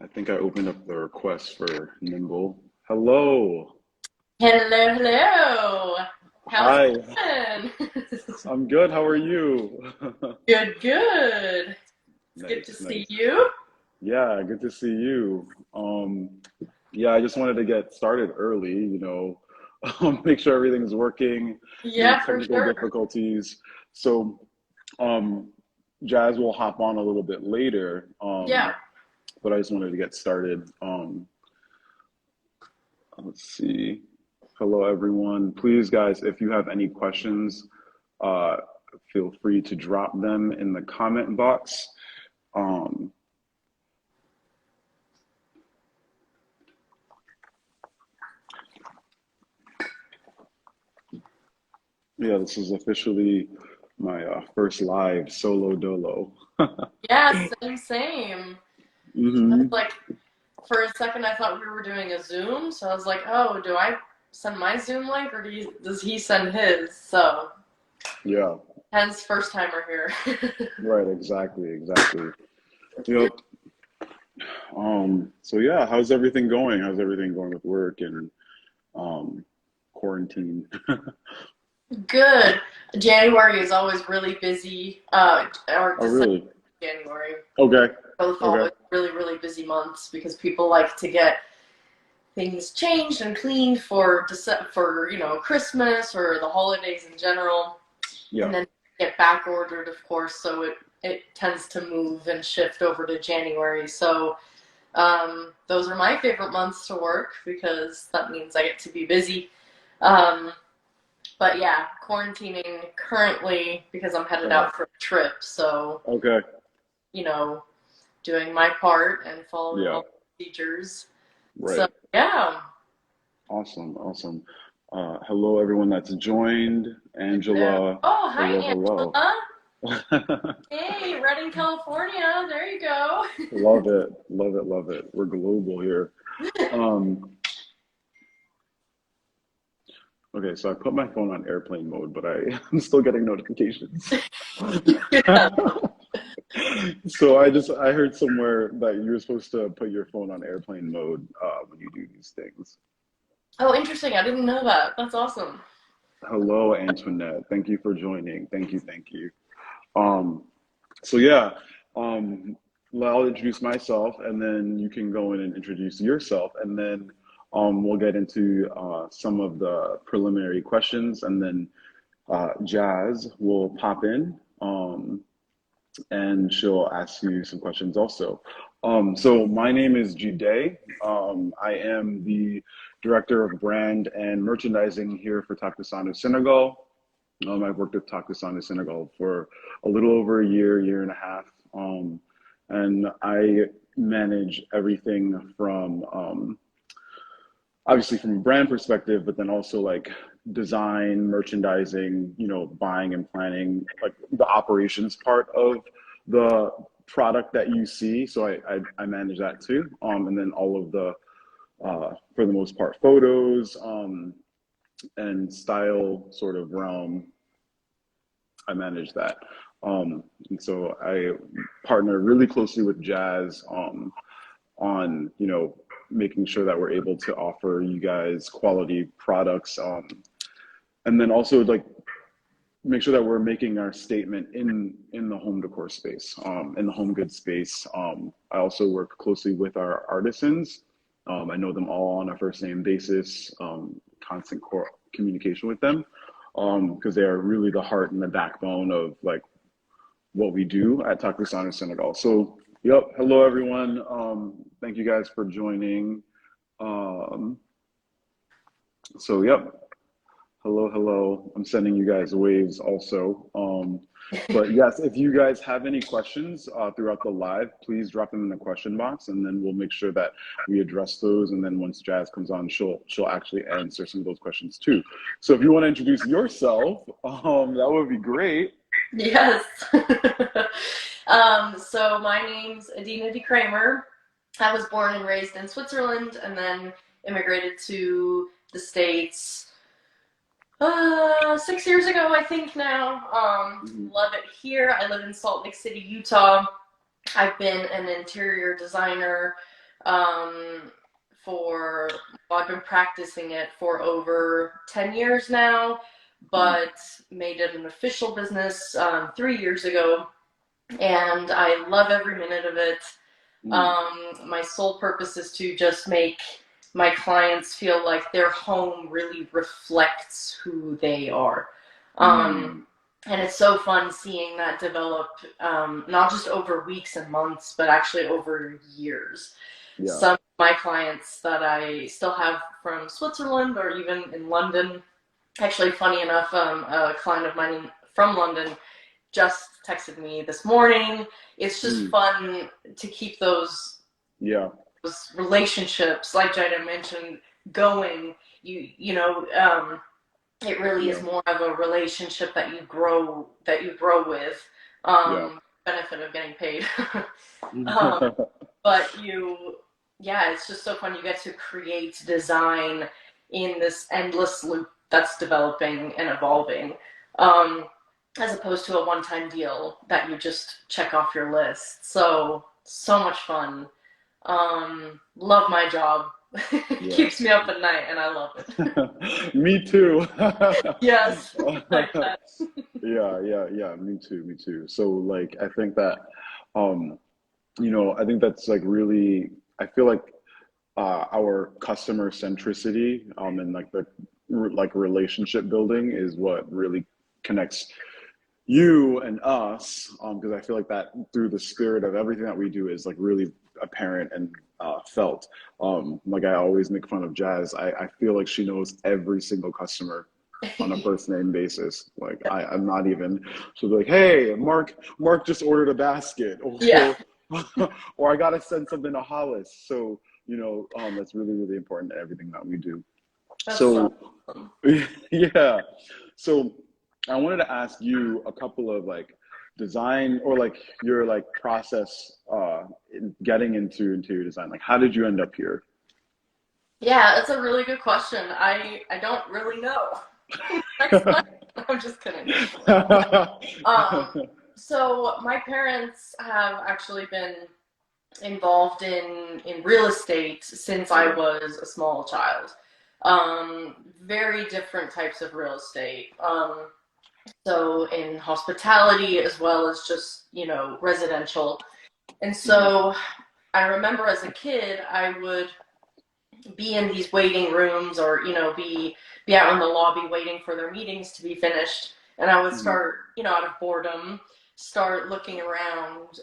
I think I opened up the request for Nimble. Hello. Hello, hello. How's Hi. it going? I'm good. How are you? Good, good. It's good to Nice, see nice. you. Yeah, good to see you. Yeah, I just wanted to get started early, make sure everything's working, no Yeah, for technical sure. difficulties. So, um, Jazz will hop on a little bit later, Yeah. but I just wanted to get started. Let's see. Hello, everyone. Please, guys, if you have any questions, uh, feel free to drop them in the comment box. Um, yeah, this is officially my first live solo dolo. Yeah, same, same. I was Hmm. like, for a second, I thought we were doing a Zoom, so I was like, oh, do I send my Zoom link or does he send his? So, Yeah, hence, first timer here. right, exactly, exactly. Yep. So yeah, how's everything going? How's everything going with work and um, quarantine? Good. January is always really busy, or Oh, December, really? January. Okay, Both okay. always really, really busy months because people like to get things changed and cleaned for Christmas or the holidays in general, Yeah. and then get back ordered, of course. So it tends to move and shift over to January. So those are my favorite months to work because that means I get to be busy. Um, but yeah, quarantining currently because I'm headed Right. out for a trip. So Okay. you know, doing my part and following Yeah. all the procedures. So Right. yeah. Awesome. Awesome. Hello, everyone that's joined. Hello. Angela. Oh, Hello, hi, hello. Angela. Hey, Redding, California. There you go. Love it. Love it. Love it. We're global here. Um, okay, so I put my phone on airplane mode, but I'm still getting notifications. Yeah. So I heard somewhere that you're supposed to put your phone on airplane mode when you do these things. Oh, interesting. I didn't know that. That's awesome. Hello, Antoinette. Thank you for joining. Thank you. Thank you. Um, So yeah, um, I'll introduce myself, and then you can go in and introduce yourself, and then we'll get into some of the preliminary questions, and then Jazz will pop in, and she'll ask you some questions also. So my name is Jide. I am the director of brand and merchandising here for Takusanu Senegal. I've worked with Takusanu Senegal for a little over a year, year and a half. And I manage everything from obviously from a brand perspective, but then also like design, merchandising, buying and planning, like the operations part of the product that you see. So I manage that too. And then all of the, for the most part, photos and style sort of realm, I manage that. And so I partner really closely with Jazz on making sure that we're able to offer you guys quality products, and then also like make sure that we're making our statement in the home decor space, in the home goods space. I also work closely with our artisans. I know them all on a first name basis, constant communication with them, because they are really the heart and the backbone of like what we do at Takusanu Senegal. So, yep. Hello, everyone. Thank you guys for joining. Um, yep. Hello, hello. I'm sending you guys waves also. But yes, if you guys have any questions throughout the live, please drop them in the question box, and then we'll make sure that we address those. And then once Jazz comes on, she'll actually answer some of those questions too. So if you want to introduce yourself, that would be great. Yes. So my name's Adina de Kramer. I was born and raised in Switzerland and then immigrated to the States 6 years ago, I think now. Mhm. Love it here. I live in Salt Lake City, Utah. I've been an interior designer um, well, I've been practicing it for over 10 years now, Mm, but made it an official business 3 years ago, and I love every minute of it. mm, My sole purpose is to just make my clients feel like their home really reflects who they are. mm. And it's so fun seeing that develop, not just over weeks and months, but actually over years. Yeah. Some of my clients that I still have from Switzerland or even in London, actually, funny enough, a client of mine from London just texted me this morning. It's just Mm, fun to keep yeah. those relationships, like Jide mentioned, going. It really is Yeah. more of a relationship that you grow with. Yeah. Benefit of getting paid. um, but yeah, it's just so fun. You get to create design in this endless loop that's developing and evolving, um, as opposed to a one-time deal that you just check off your list. So much fun. Love my job. Yeah. Keeps me up at night, and I love it. Me too. Yes, like that. Yeah, yeah, yeah. Me too. Me too. So like, I think that, um, I think that's like really. I feel like our customer centricity, and like the like relationship building is what really connects you and us, because I feel like that through the spirit of everything that we do is like really apparent and felt. Like I always make fun of Jazz. I feel like she knows every single customer on a first name basis. Like I'm not even. She'll be like, "Hey, Mark just ordered a basket," Yeah, or "I gotta send something to Hollis." So that's really really important to everything that we do. that's So awesome. yeah. So I wanted to ask you a couple of like design or like your like process in getting into interior design. Like how did you end up here? Yeah, that's a really good question. I don't really know. Next question. I'm just kidding. Um, so my parents have actually been involved in real estate since I Okay. was a small child. Very different types of real estate. So in hospitality as well as just residential. And Mhm. so I remember as a kid, I would be in these waiting rooms or be out in the lobby waiting for their meetings to be finished, and I would Mhm. start out of boredom start looking around,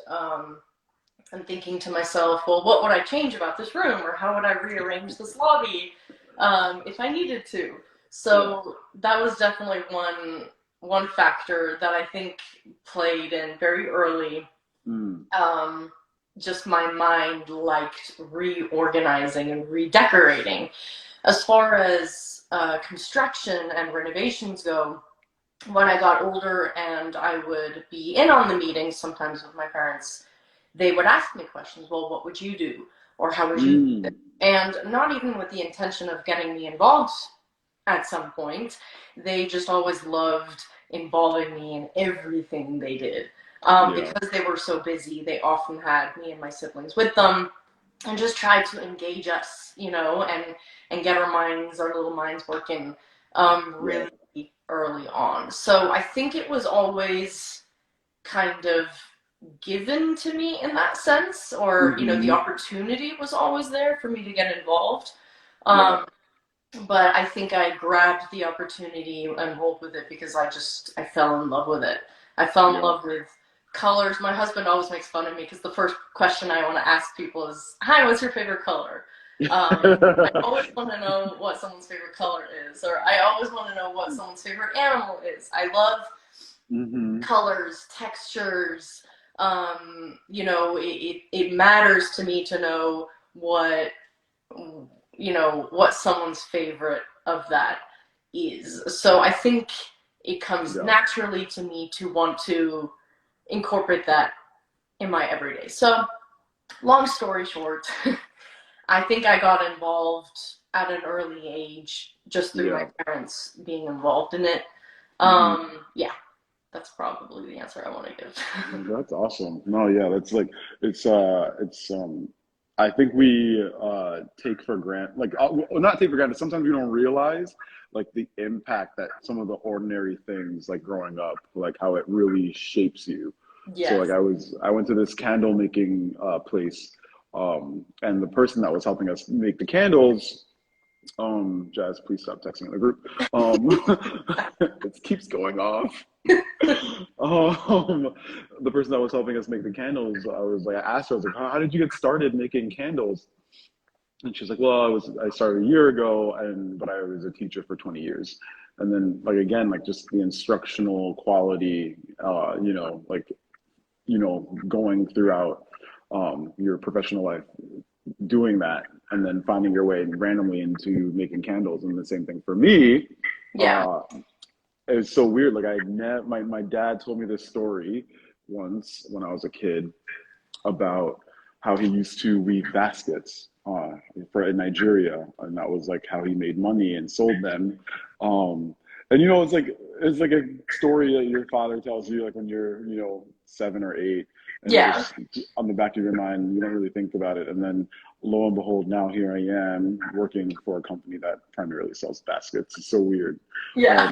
and thinking to myself, well, what would I change about this room, or how would I rearrange this lobby, if I needed to. Yeah. So that was definitely one factor that I think played in very early. Mm. um, just my mind liked reorganizing and redecorating. As far as construction and renovations go, when I got older and I would be in on the meetings sometimes with my parents, they would ask me questions. Well, what would you do? Or how would you do this? Mm. And not even with the intention of getting me involved at some point. They just always loved involving me in everything they did. Yeah. Because they were so busy, they often had me and my siblings with them and just tried to engage us, and get our little minds working, Yeah. really early on. So I think it was always kind of given to me in that sense, or the Hmm. opportunity was always there for me to get involved. Yeah. Um, but I think I grabbed the opportunity and rolled with it because I fell in love with it. I fell in Yeah. love with colors. My husband always makes fun of me because the first question I want to ask people is, "Hi, what's your favorite color?" I always want to know what someone's favorite color is, or I always want to know what someone's favorite animal is. I love Hmm. colors, textures. It matters to me to know what someone's favorite of that is. So I think it comes Yeah. naturally to me to want to incorporate that in my everyday. So, long story short, I think I got involved at an early age just through my Yeah. parents being involved in it. Hmm. Yeah, that's probably the answer I want to give. That's awesome. No, yeah, that's like it's I think we take for granted, like, well, not take for granted. Sometimes we don't realize, like, the impact that some of the ordinary things, like growing up, like how it really shapes you. So, like, Yes. I went to this candle making place, and the person that was helping us make the candles, Jazz, please stop texting in the group. It keeps going off. Um, the person that was helping us make the candles, I asked her, I was like, how did you get started making candles? And she's like, well, I started a year ago, but I was a teacher for 20 years. And then, like, again, like, just the instructional quality, like, going throughout your professional life, doing that, and then finding your way randomly into making candles. And the same thing for me. Yeah. Uh, it's so weird. Like, my dad told me this story once when I was a kid about how he used to weave baskets for in Nigeria, and that was like how he made money and sold them. And it's like a story that your father tells you, like when you're 7 or 8, and it Yeah. just on the back of your mind, you don't really think about it, and then lo and behold, now here I am working for a company that primarily sells baskets. It's so weird. Yeah.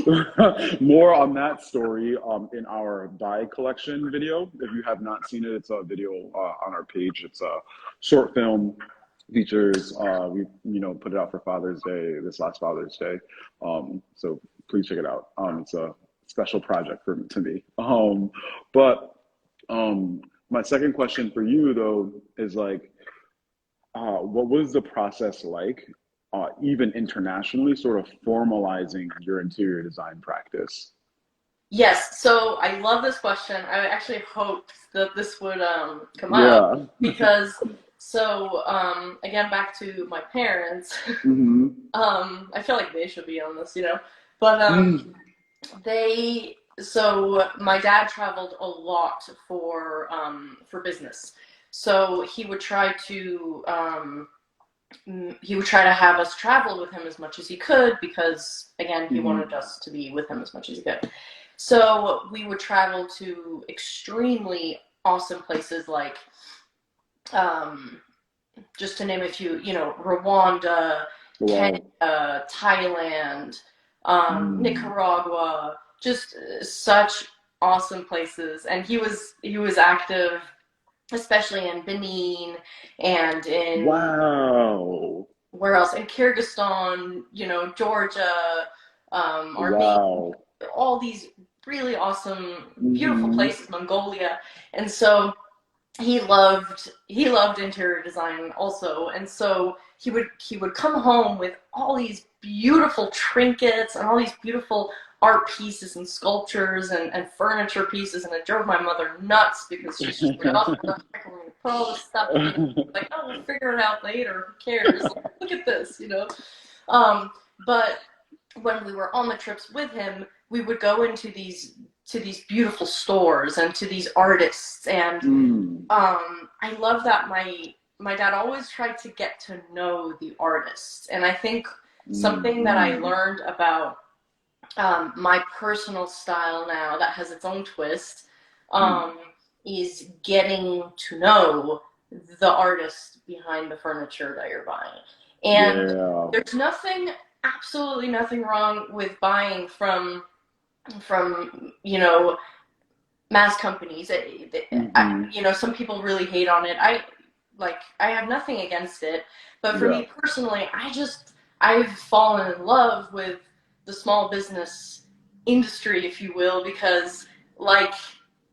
Um, More on that story in our dye collection video. If you have not seen it, it's a video on our page. It's a short film, features. We put it out for Father's Day, this last Father's Day. So please check it out. It's a special project to me. But my second question for you though is like, what was the process like, even internationally, sort of formalizing your interior design practice? Yes, so I love this question. I actually hoped that this would come up Yeah. because again back to my parents. Hmm. I feel like they should be on this, but they so my dad traveled a lot for business, so he would try to have us travel with him as much as he could because again he Hmm. wanted us to be with him as much as he could. So we would travel to extremely awesome places like, um, just to name a few, Rwanda, Kenya, Wow. Thailand, Mm. Nicaragua, just such awesome places. And he was active, especially in Benin and in Wow. where else? In Kyrgyzstan, Georgia, Armenia, Wow. all these really awesome, beautiful Hmm. places, Mongolia. And so he loved interior design also. And so he would come home with all these beautiful trinkets and all these beautiful art pieces and sculptures and furniture pieces, and it drove my mother nuts because she's just like, oh, I'm going to put all this stuff, like, oh, we'll figure it out later, who cares, like, look at this. But when we were on the trips with him, we would go into these beautiful stores and to these artists. And Mm. I love that my dad always tried to get to know the artists. And I think something that I Mm. learned about my personal style now that has its own twist, Mm. um, is getting to know the artist behind the furniture that you're buying. And Yeah. there's absolutely nothing wrong with buying from mass companies. Hmm. Some people really hate on it. I have nothing against it, but for Yeah. me personally, I've fallen in love with the small business industry, if you will, because like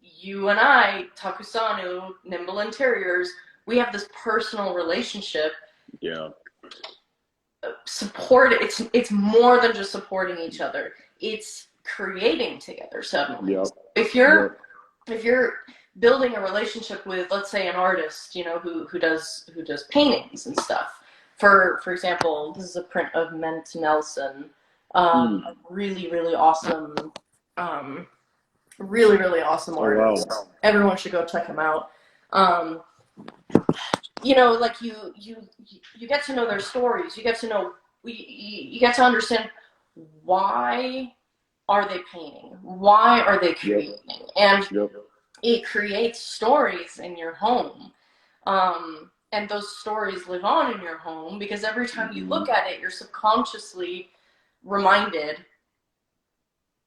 you and I, Takusanu, Nimble Interiors, we have this personal relationship. Yeah. It's more than just supporting each other. It's creating together suddenly. Yep. If Yep. you're building a relationship with, let's say, an artist, who does paintings and stuff. For example, this is a print of Ment Nelson, Mm. really really awesome, really really awesome Oh artist. wow. Everyone should go check him out. Um, like you get to know their stories. You get to know you get to understand why are they painting? Why are they Yep. creating? And Yep. it creates stories in your home. and those stories live on in your home because every time you look at it, you're subconsciously reminded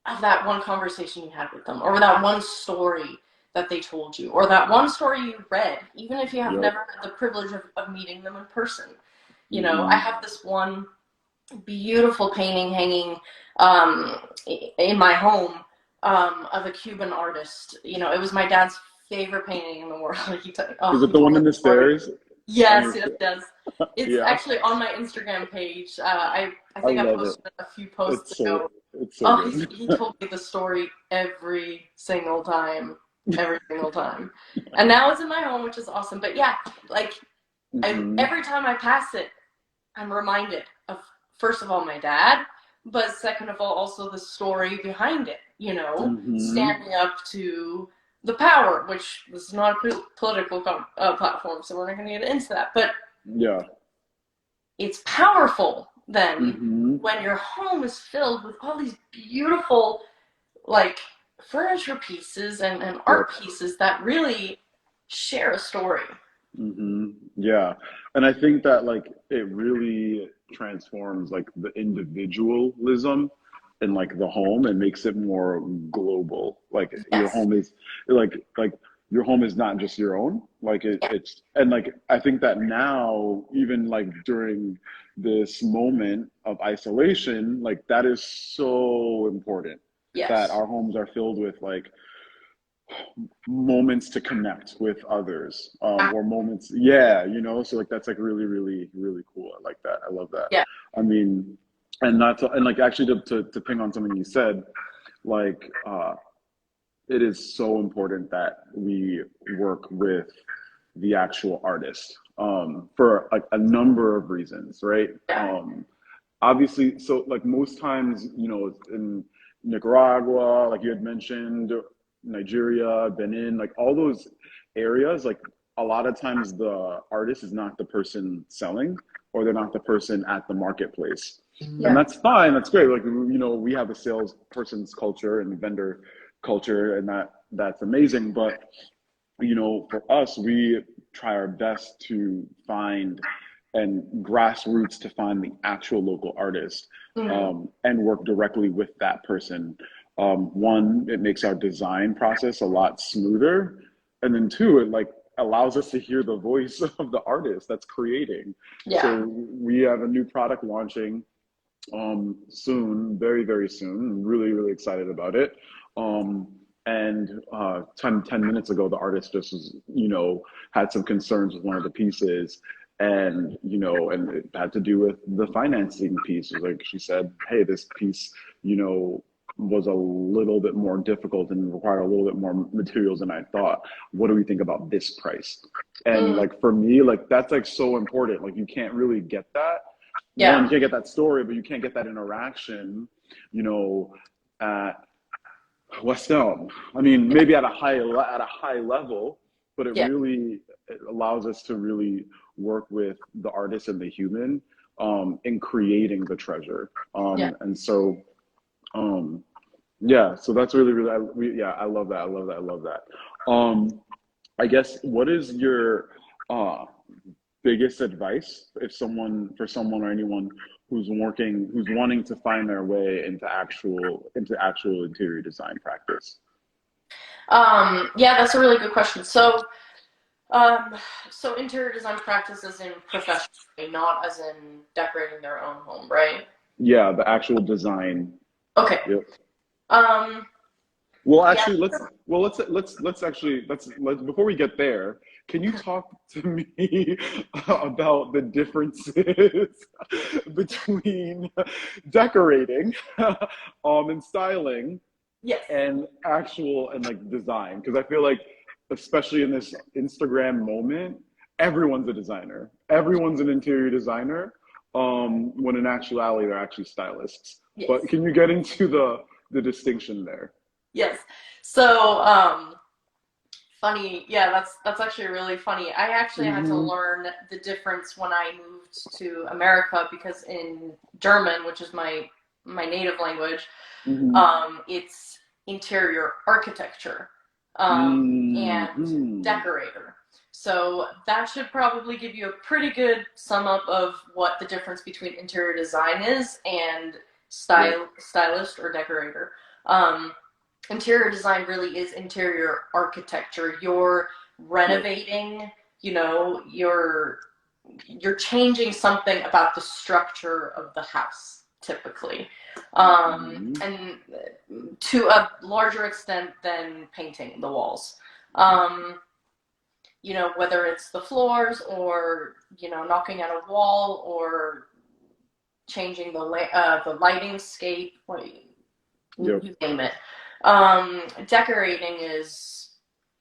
of that one conversation you had with them, or that one story that they told you, or that one story you read, even if you have Yep. never had the privilege of meeting them in person. You know, I Mm-hmm. have this one beautiful painting hanging in my home of a Cuban artist. You know, it was my dad's favorite painting in the world. He Is it he the told one me in the the story. stairs on Yes, your? yes, yes. It's Yeah, actually on my Instagram page. I I think I love it. posted it a few posts ago. It's so Oh, good. he told me the story every single time, every single time. And now it's in my home, which is awesome. But yeah, like Hmm. every time I pass it, I'm reminded of, first of all, my dad, but second of all, also the story behind it, you know, Hmm. standing up to the power, which this is not a political platform, so we're not going to get into that. But Yeah. it's powerful then Hmm. when your home is filled with all these beautiful, like, furniture pieces and Yep. art pieces that really share a story. Yeah. And I think that like it really transforms like the individualism in like the home and makes it more global. Like your Yes. home is like your home is not just your own. Like Yeah. it's and like I think that now even like during this moment of isolation, like that is so important that Yes. our homes are filled with like moments to connect with others or moments, yeah, you know, so like that's like really really really cool. I like that, I love that. Yeah. I mean, and not to, and like actually to ping on something you said, like it is so important that we work with the actual artist for a number of reasons, right? Yeah. Obviously, so like most times, you know, in Nicaragua, like you had mentioned, Nigeria, Benin, like all those areas, like a lot of times the artist is not the person selling or they're not the person at the marketplace. And Yeah. that's fine, that's great. Like, you know, we have a salesperson's culture and vendor culture, and that's amazing. But you know, for us, we try our best to find and grassroots to find the actual local artist Mm-hmm. and work directly with that person. One, it makes our design process a lot smoother, and then two, it like allows us to hear the voice of the artist that's creating. Yeah. So we have a new product launching soon, very, very soon. I'm really, really excited about it. And 10 minutes ago, the artist just was, you know, had some concerns with one of the pieces. And, you know, and it had to do with the financing piece. Like she said, hey, this piece, you know, was a little bit more difficult and required a little bit more materials than I thought. What do we think about this price? And Mm-hmm. like for me, like that's like so important. Like you can't really get that, one, Yeah. you can't get that story, but you can't get that interaction, you know, at West Elm. I mean, Yeah. maybe at a high level, but Yeah. it allows us to really work with the artist and the human in creating the treasure. Yeah. And so, um, yeah, so that's really, really, yeah, I love that. I love that. I love that. I guess what is your uh, biggest advice if someone for someone or anyone who's wanting to find their way into actual interior design practice? Yeah, that's a really good question. Um, so interior design practice as in professionally, not as in decorating their own home, right? Yeah, the actual design. Okay. Yep. Um, Well, yeah. actually, let's actually let's before we get there, can you talk to me about the differences between decorating and styling Yes. and actual and like design? Because I feel like especially in this Instagram moment, everyone's a designer, everyone's an interior designer, when in actuality they're actually stylists. Yes. But can you get into the distinction there? Yes. So, funny. Yeah, that's actually really funny. I actually had to Hmm. learn the difference when I moved to America because in German, which is my native language, Hmm. it's interior architecture and Hmm. decorator. So that should probably give you a pretty good sum up of what the difference between interior design is and Yep. stylist or decorator. Um, Interior design really is interior architecture. You're Yep. renovating, you know, you're changing something about the structure of the house, typically. Hmm. And to a larger extent than painting the walls. Um, you know, whether it's the floors or, you know, knocking out a wall or changing the lighting scape, Yep. you name it. Decorating is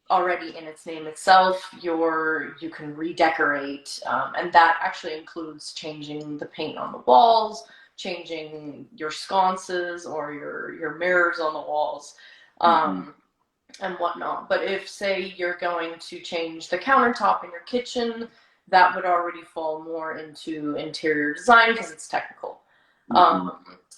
already in its name itself. You can redecorate, and that actually includes changing the paint on the walls, changing your sconces or your mirrors on the walls. Hmm. Um, and whatnot. But if, say, you're going to change the countertop in your kitchen, that would already fall more into interior design because it's technical. Hmm.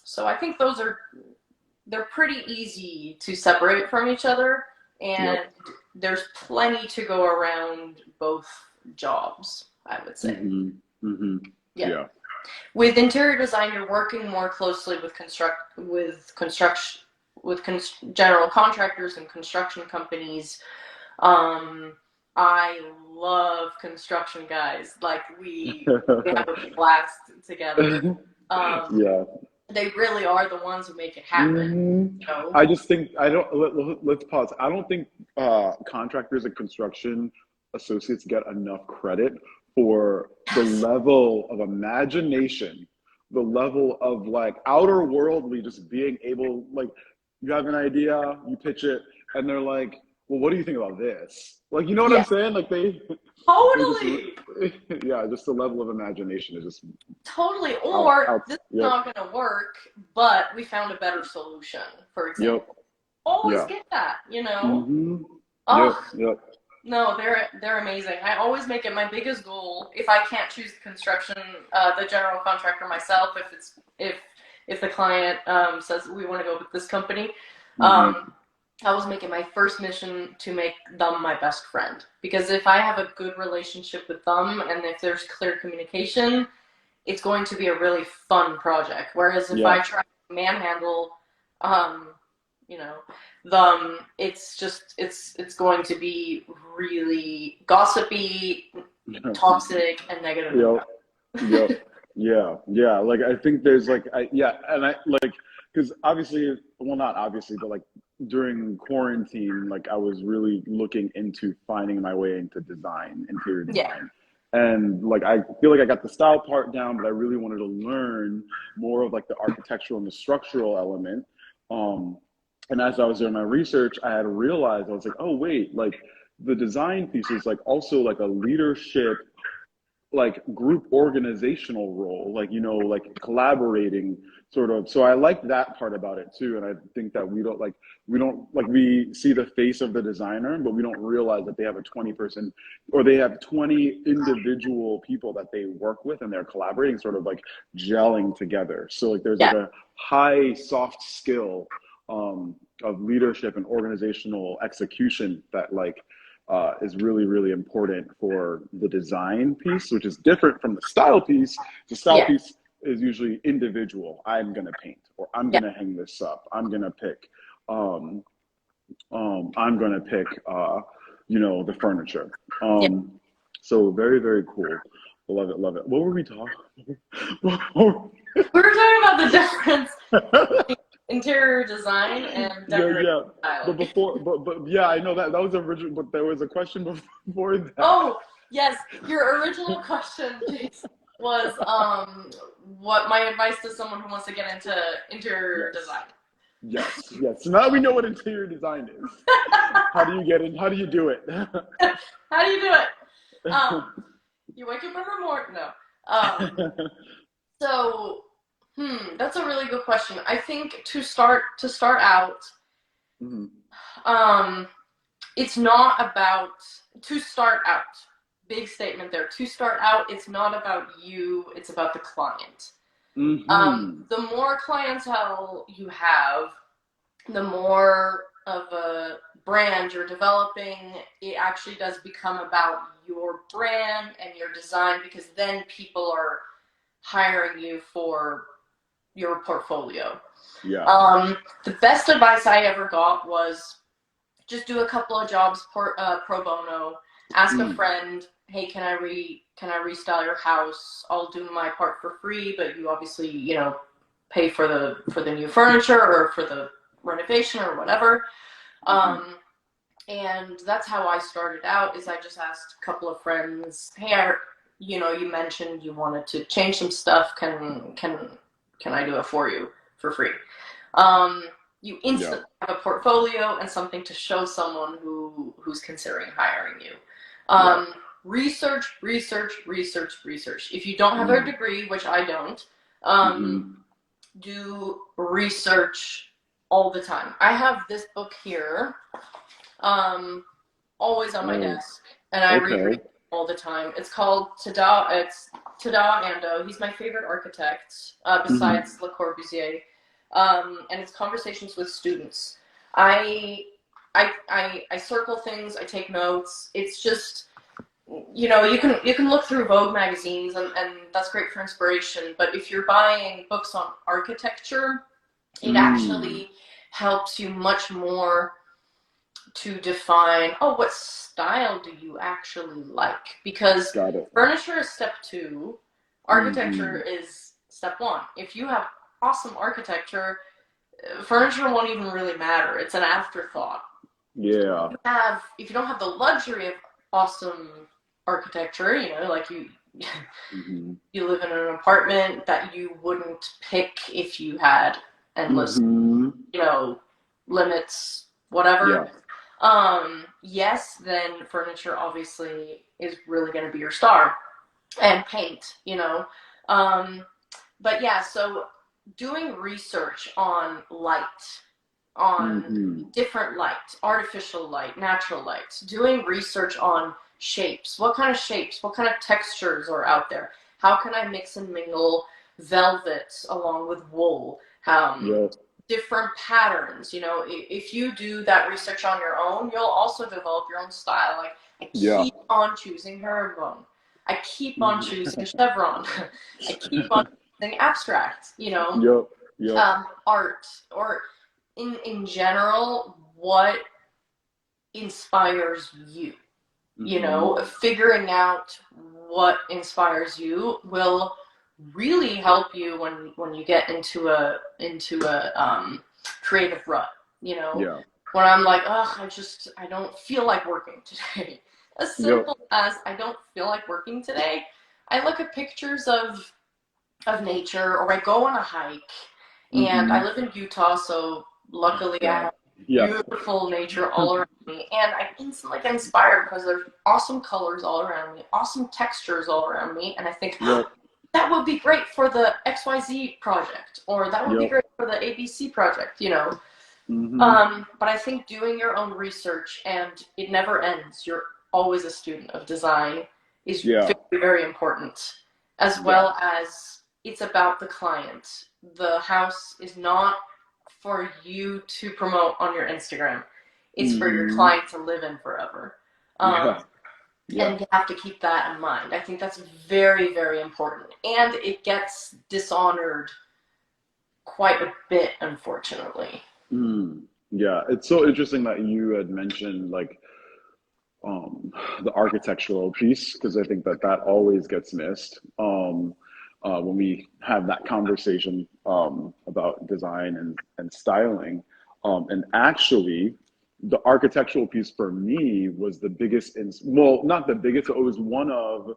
So I think they're pretty easy to separate from each other, and Yep. there's plenty to go around both jobs, I would say. Hmm. Hmm. Yeah. Yeah. With interior design, you're working more closely with construction general contractors and construction companies. Um, I love construction guys. Like we have a blast together. Um, Yeah. they really are the ones who make it happen. Hmm. You know? I just think I don't. Let's pause. I don't think contractors and construction associates get enough credit for the Yes. level of imagination, the level of like outer worldly, just being able like you have an idea, you pitch it, and they're like, "Well, what do you think about this?" Like, you know what I'm Yeah. saying? Like they just, Totally. yeah, just the level of imagination is just Totally. out, Or out. this is Yep. not going to work, but we found a better solution, for Yep. example. Always Yeah. get that, you know? Hmm. Yep. Oh, Yep. no, they're amazing. I always make it my biggest goal if I can't choose the general contractor myself. If the client says we want to go with this company, Hmm. um, I always make it my first mission to make them my best friend. Because if I have a good relationship with them and if there's clear communication, it's going to be a really fun project. Whereas if Yeah. I try to manhandle, um, you know, them, it's going to be really gossipy, toxic, and negative Yep. Yep. impact. Yeah. Yeah. Like I think there's like yeah, and I like because obviously, well, not obviously, but like during quarantine, like I was really looking into finding my way into design, interior Yeah, design. And like I feel like I got the style part down, but I really wanted to learn more of like the architectural and the structural element. Um, and as I was doing my research, I had realized I was like, oh wait, like the design piece is like also like a leadership like group organizational role, like like collaborating sort of. So I like that part about it too, and I think that we see the face of the designer, but we don't realize that they have a 20 person or they have 20 individual people that they work with, and they're collaborating, sort of like gelling together. So like there's like yeah, a high soft skill of leadership and organizational execution that like is really, really important for the design piece, which is different from the style piece. The style yeah, piece is usually individual. I'm going to paint, or I'm yeah, going to hang this up. Um, I'm going to pick, the furniture. yeah. Um, so very, very cool. Love it, love it. What were we talking? We were talking about the difference between interior design and Yeah, decorating yeah. But styling. before, but yeah, I know that was original. But there was a question before that. Oh, yes. Your original question, Jason, was what my advice to someone who wants to get into interior Yes. design. Yes, yes. So now we know what interior design is. How do you get in? How do you do it? How do you do it? Um, you wake up every morning. No. So, that's a really good question. I think to start out, Mhm. um, it's not about to start out. Big statement there. To start out, it's not about you. It's about the client. Mhm. The more clientele you have, the more of a brand you're developing, it actually does become about your brand and your design, because then people are hiring you for your portfolio. Yeah. The best advice I ever got was just do a couple of jobs pro bono. Ask a friend, hey, can I restyle your house? I'll do my part for free, but you obviously, you know, pay for the new furniture or for the renovation or whatever. And that's how I started out. Is I just asked a couple of friends, hey, you know, you mentioned you wanted to change some stuff. Can I do it for you for free? You instantly have a portfolio and something to show someone who's considering hiring you. Research. If you don't have a degree, which I don't, do research all the time. I have this book here, always on my desk, and I reread it all the time. It's called Tada. It's Tada Ando. He's my favorite architect, besides Le Corbusier. And it's conversations with students. I circle things. I take notes. It's just, you know, you can look through Vogue magazines, and that's great for inspiration. But if you're buying books on architecture, it actually helps you much more to define, oh, what style do you actually like? Because furniture is step 2, architecture is step 1. If you have awesome architecture, furniture won't even really matter. It's an afterthought. Yeah. If you don't have the luxury of awesome architecture, you know, like you live in an apartment that you wouldn't pick if you had endless, you know, limits, whatever. Yes, then furniture obviously is really going to be your star, and paint, you know. But yeah, so doing research on light, on different light, artificial light, natural light, doing research on shapes, what kind of textures are out there, how can I mix and mingle velvets along with wool, different patterns, you know. If you do that research on your own, you'll also develop your own style. Like, I keep on choosing herringbone, I keep on choosing chevron, I keep on choosing abstract, you know. Art, or in general, what inspires you, you know. Figuring out what inspires you will really help you when you get into a creative rut, you know. When I'm like, I don't feel like working today. As simple as I don't feel like working today, I look at pictures of nature, or I go on a hike. And I live in Utah, so luckily I have beautiful nature all around me, and I instantly get inspired because there's awesome colors all around me, awesome textures all around me, and I think, that would be great for the XYZ project, or that would be great for the ABC project, you know. But I think doing your own research, and it never ends, you're always a student of design, is very, very important, as well as it's about the client. The house is not for you to promote on your Instagram. It's for your client to live in forever. And you have to keep that in mind. I think that's very, very important. And it gets dishonored quite a bit, unfortunately. Yeah, it's so interesting that you had mentioned, like, the architectural piece, because I think that always gets missed when we have that conversation about design and styling. And actually, the architectural piece for me was the biggest, well, not the biggest, it was one of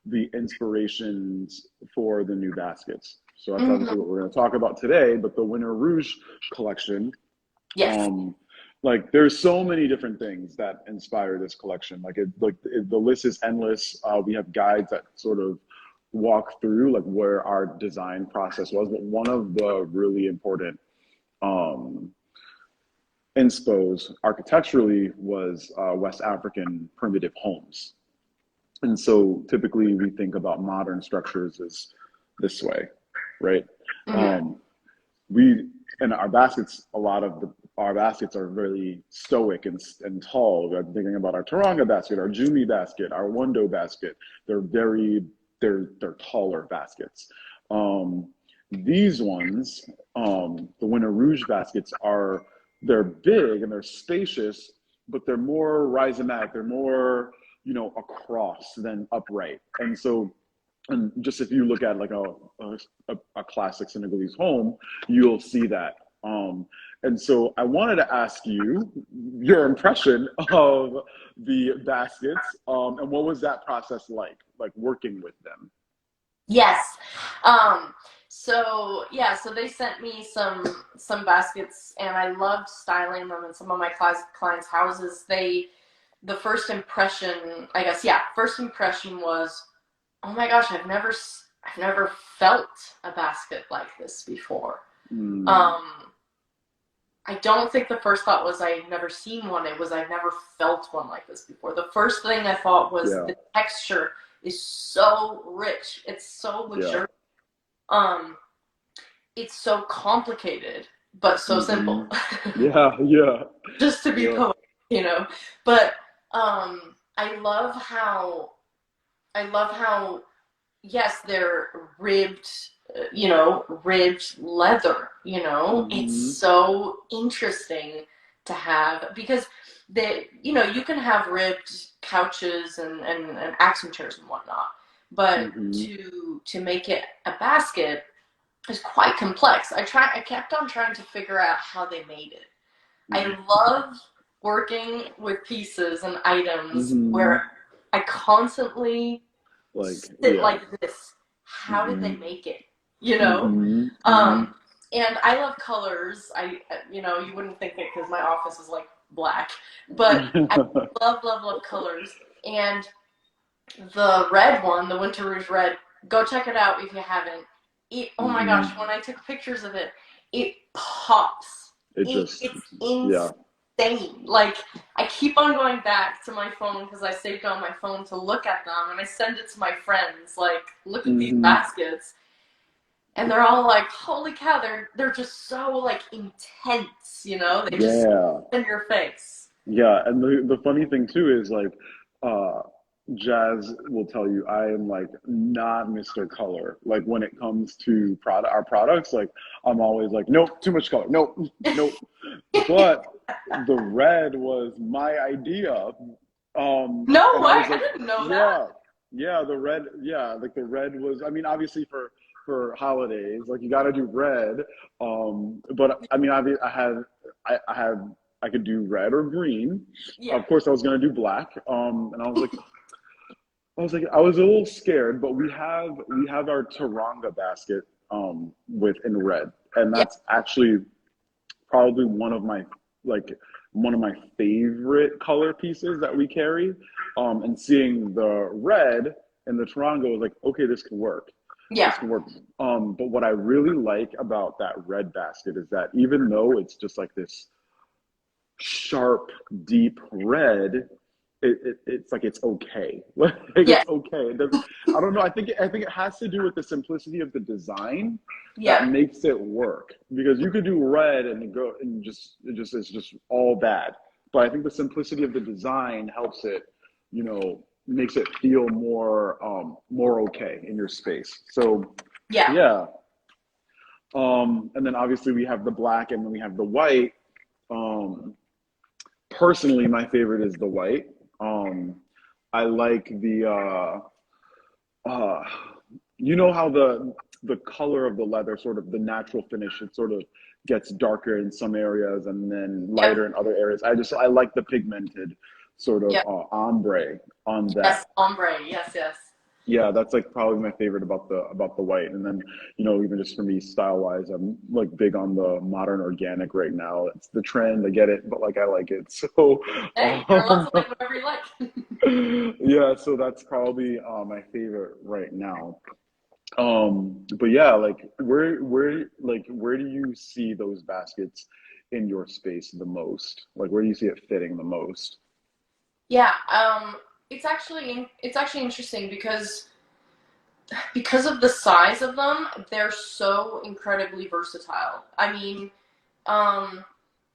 the inspirations for the new baskets. So that's obviously what we're going to talk about today, but the Winter Reuge collection. Like, there's so many different things that inspire this collection. The list is endless. We have guides that sort of walk through like where our design process was, but one of the really important inspos architecturally was West African primitive homes. And so typically we think about modern structures as this way, right? We, in our baskets, a lot of our baskets are really stoic and tall. I'm thinking about our Taranga basket, our Jumi basket, our Wando basket. They're very they're taller baskets. These ones, the Winter Reuge baskets they're big and they're spacious, but they're more rhizomatic. They're more, across than upright. And so, and just if you look at like a classic Senegalese home, you'll see that. And so I wanted to ask you your impression of the baskets, and what was that process like working with them? Yes. So yeah, so they sent me some baskets, and I loved styling them in some of my clients' houses. The first impression, I guess, yeah, first impression was, oh my gosh, I've never felt a basket like this before. Mm, I don't think the first thought was I've never seen one. It was I've never felt one like this before. The first thing I thought was yeah, the texture is so rich. It's so yeah. luxurious. It's so complicated, but so Hmm. simple. Yeah, yeah, Just to be yeah. poetic. But I love how yes, they're ribbed leather. It's Hmm. so interesting to have because you can have ribbed couches and accent chairs and whatnot, but Hmm. to make it a basket is quite complex. I kept on trying to figure out how they made it. I love working with pieces and items Hmm. where I constantly Like, sit yeah. like this. How did they Hmm. make it? You know? Hmm. Hmm. Um, and I love colors. You wouldn't think it because my office is like black, but I love, love, love colors. And the red one, the Winter Rouge red, go check it out if you haven't. Oh my gosh, Hmm. when I took pictures of it, it pops. It just, It's yeah. insane. Like, I keep on going back to my phone because I saved on my phone to look at them, and I send it to my friends, like, look at these Hmm. baskets. And they're all like, holy cow, they're just so, like, intense. They just Yeah. in your face. Yeah, and the funny thing too is like, uh, Jazz will tell you I am like not Mr. Color. Like when it comes to our products, like I'm always like, nope, too much color, nope, nope. But the red was my idea, No and I way, was I like, didn't know that. yeah, yeah, the red, yeah, like the red was. I mean, obviously for holidays, like you got to do red. But I mean, I had I could do red or green. Yeah, Of course, I was gonna do black. And I was a little scared, but we have our Taranga basket with in red, and yeah, that's actually probably like one of my favorite color pieces that we carry. And seeing the red and the Taranga was like, okay, this can work. yeah, This can work. But what I really like about that red basket is that even though it's just like this sharp, deep red, it's like it's okay. Like yeah, it's okay. It doesn't. I don't know. I think it has to do with the simplicity of the design that yeah, makes it work. Because you could do red and go and it's just all bad. But I think the simplicity of the design helps it, makes it feel more okay in your space. So yeah, yeah. And then obviously we have the black and then we have the white. Um, Personally, my favorite is the white. Um, I like uh, how the color of the leather, sort of the natural finish, it sort of gets darker in some areas and then yep, lighter in other areas. I like the pigmented sort of yep, ombre on yes, that. ombre, yes, yes. Yeah, that's like probably my favorite about the white. And then, even just for me style wise, I'm like big on the modern organic right now. It's the trend, I get it, but like I like it. So Hey, you're allowed to like whatever you like. yeah, so that's probably my favorite right now. But yeah, like where do you see those baskets in your space the most? Like where do you see it fitting the most? Yeah, it's actually interesting because of the size of them, they're so incredibly versatile. I mean, um,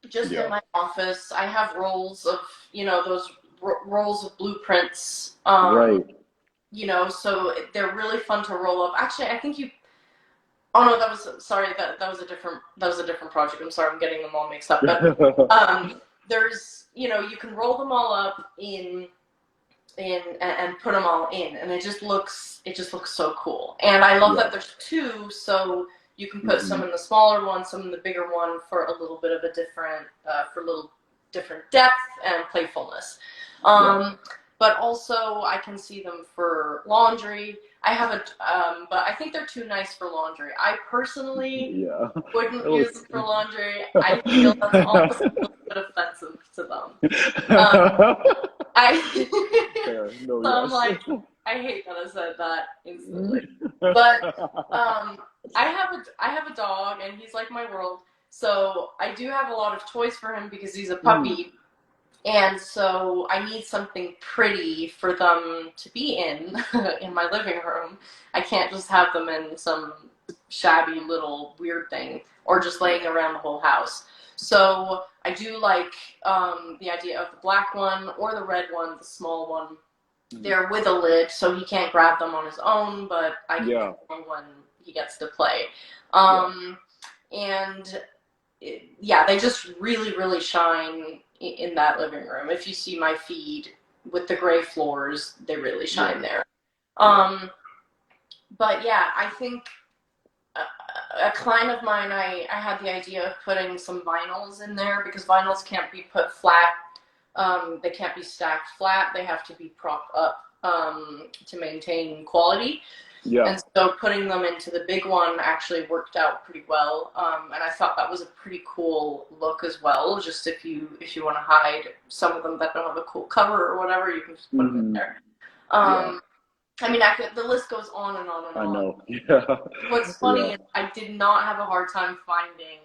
just in Yeah. my office. I have rolls of, those rolls of blueprints. Right. So they're really fun to roll up. Actually, I think you. Oh no, that was a different project. I'm sorry, I'm getting them all mixed up. But there's, you can roll them all up in and put them all in, and it just looks so cool. And I love Yeah. that there's two, so you can put some Hmm. in the smaller one, some in the bigger one for a little bit of a different for a little different depth and playfulness. Yeah. But also I can see them for laundry. I have but I think they're too nice for laundry. I personally Yeah. It wouldn't use looks. them for laundry. I feel that's almost a little bit offensive to them. Um, I Fair. No, so I'm yes. like, I hate that I said that instantly. But I have a dog, and he's like my world. So I do have a lot of toys for him because he's a Mhm. puppy, and so I need something pretty for them to be in in my living room. I can't just have them in some shabby little weird thing or just laying around the whole house. So I do like the idea of the black one or the red one, the small one. Mhm. They're with a lid, so he can't grab them on his own, but I can Yeah. grab them when he gets to play. Yeah. And yeah, they just really, really shine in that living room. If you see my feed with the gray floors, they really Yeah. shine there. Yeah. Um, but yeah, I think a client of mine, I had the idea of putting some vinyls in there because vinyls can't be put flat. They can't be stacked flat. They have to be propped up to maintain quality. Yeah. And so putting them into the big one actually worked out pretty well. And I thought that was a pretty cool look as well. Just if you want to hide some of them that don't have a cool cover or whatever, you can just put them in Hmm. there. Yeah. Um, the list goes on and on and I on. know. Yeah. What's funny Yeah. is I did not have a hard time finding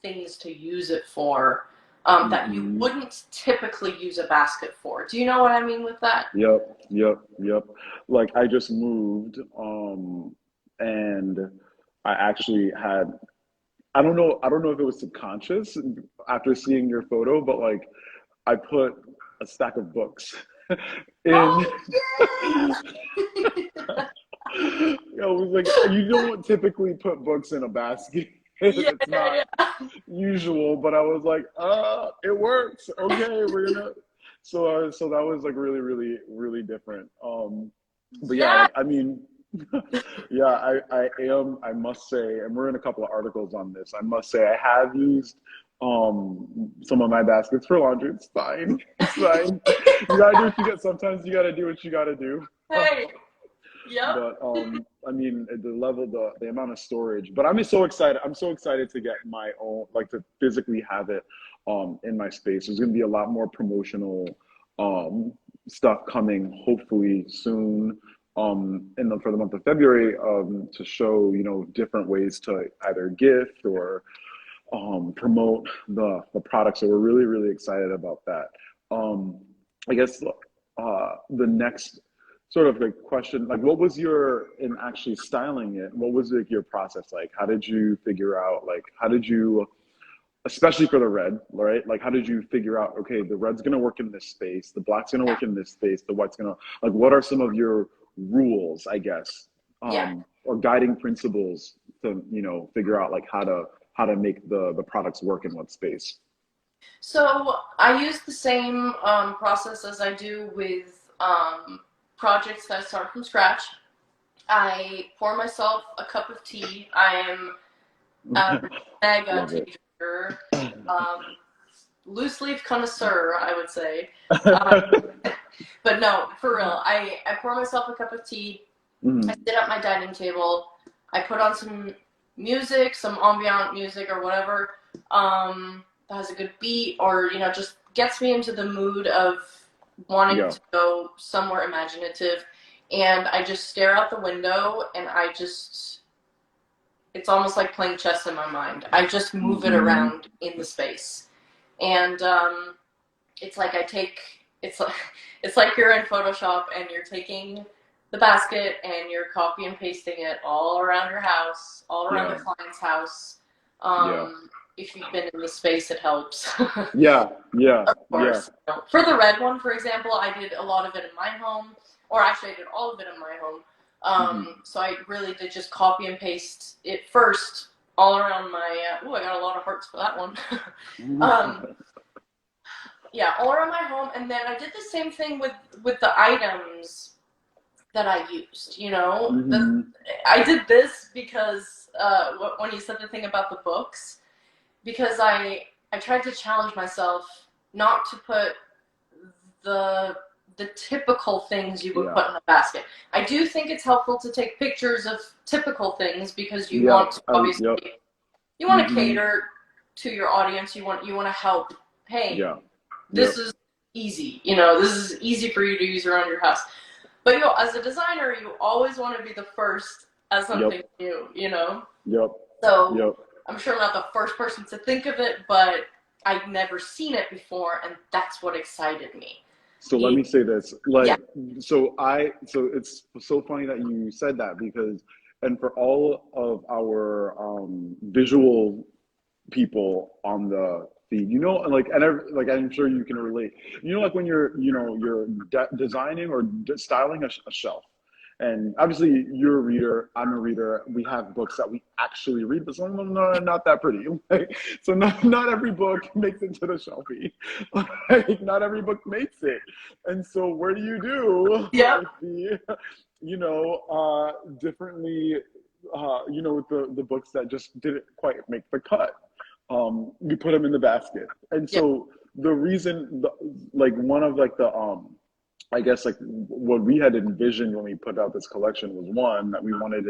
things to use it for that you Hmm. wouldn't typically use a basket for. Do you know what I mean with that? Yep. Yep. Yep. Like I just moved, and I actually had, I don't know if it was subconscious after seeing your photo, but like I put a stack of books in. Oh, yay! I was like, you don't typically put books in a basket. Yeah, It's not yeah, usual, but I was like, it works. Okay, we're gonna. So that was like really, really, really different. But yeah, yeah. like I mean, yeah, I am. I must say, and we're in a couple of articles on this. I must say, I have used some of my baskets for laundry. It's fine. It's fine. You gotta do what you got. Sometimes you gotta do what you gotta do. Hey, yep. But I mean the level, the amount of storage. But I'm just so excited. I'm so excited to get my own, like to physically have it in my space. There's gonna be a lot more promotional um stuff coming hopefully soon for the month of February to show, different ways to either gift or promote the products. So we're really, really excited about that. Um, I guess the next sort of like question, like what was your, in actually styling it, what was like your process like? How did you figure out, like, how did you, especially for the red, right? Like, how did you figure out, okay, the red's gonna work in this space, the black's gonna Yeah, work in this space, the white's gonna, like, what are some of your rules, I guess, yeah. or guiding principles to, figure out like how to make the products work in what space? So I use the same process as I do with projects that I start from scratch. I pour myself a cup of tea. I am a mega Love it. tea drinker, um, loose leaf connoisseur, I would say. Um, but no, for real, I pour myself a cup of tea. I Mhm. sit at my dining table. I put on some music, some ambient music or whatever that has a good beat, or just gets me into the mood of wanting Yeah. to go somewhere imaginative. And I just stare out the window, and it's almost like playing chess in my mind. I just move it Hmm. around in the space, and it's like it's like it's like you're in Photoshop and you're taking the basket and you're copy and pasting it all around your house, all around the Yeah. client's house. Yeah. if you've been in the space, it helps. Yeah, yeah, Of yeah. course. For the red one, for example, I did a lot of it in my home, or actually I did all of it in my home. Hmm. So I really did just copy and paste it first all around my, I got a lot of hearts for that one. um, yeah, all around my home. And then I did the same thing with the items that I used, Hmm. I did this because, when you said the thing about the books, because I tried to challenge myself not to put the the typical things you would Yeah. put in a basket. I do think it's helpful to take pictures of typical things because you Yep. want to obviously Yep. you want to Hmm. cater to your audience. You want to help. Hey, Yeah. Yep. this is easy. This is easy for you to use around your house. But as a designer, you always want to be the first at Yep. something new. Yep. So Yep. I'm sure I'm not the first person to think of it, but I'd never seen it before, and that's what excited me. So let You, me say this, yeah. like, so it's so funny that you said that because, and for all of our visual people on the feed, like, and like I'm sure you can relate. Like when you're designing or styling a shelf, and obviously you're a reader, I'm a reader. We have books that we actually read, but some of them are not that pretty. Like, so not every book makes it to the shelfie. Like, not every book makes it, and so where do you do Yep. with the, differently, with the books that just didn't quite make the cut? You put them in the basket. And Yep. so the reason, like one of like the, I guess like what we had envisioned when we put out this collection was one that we wanted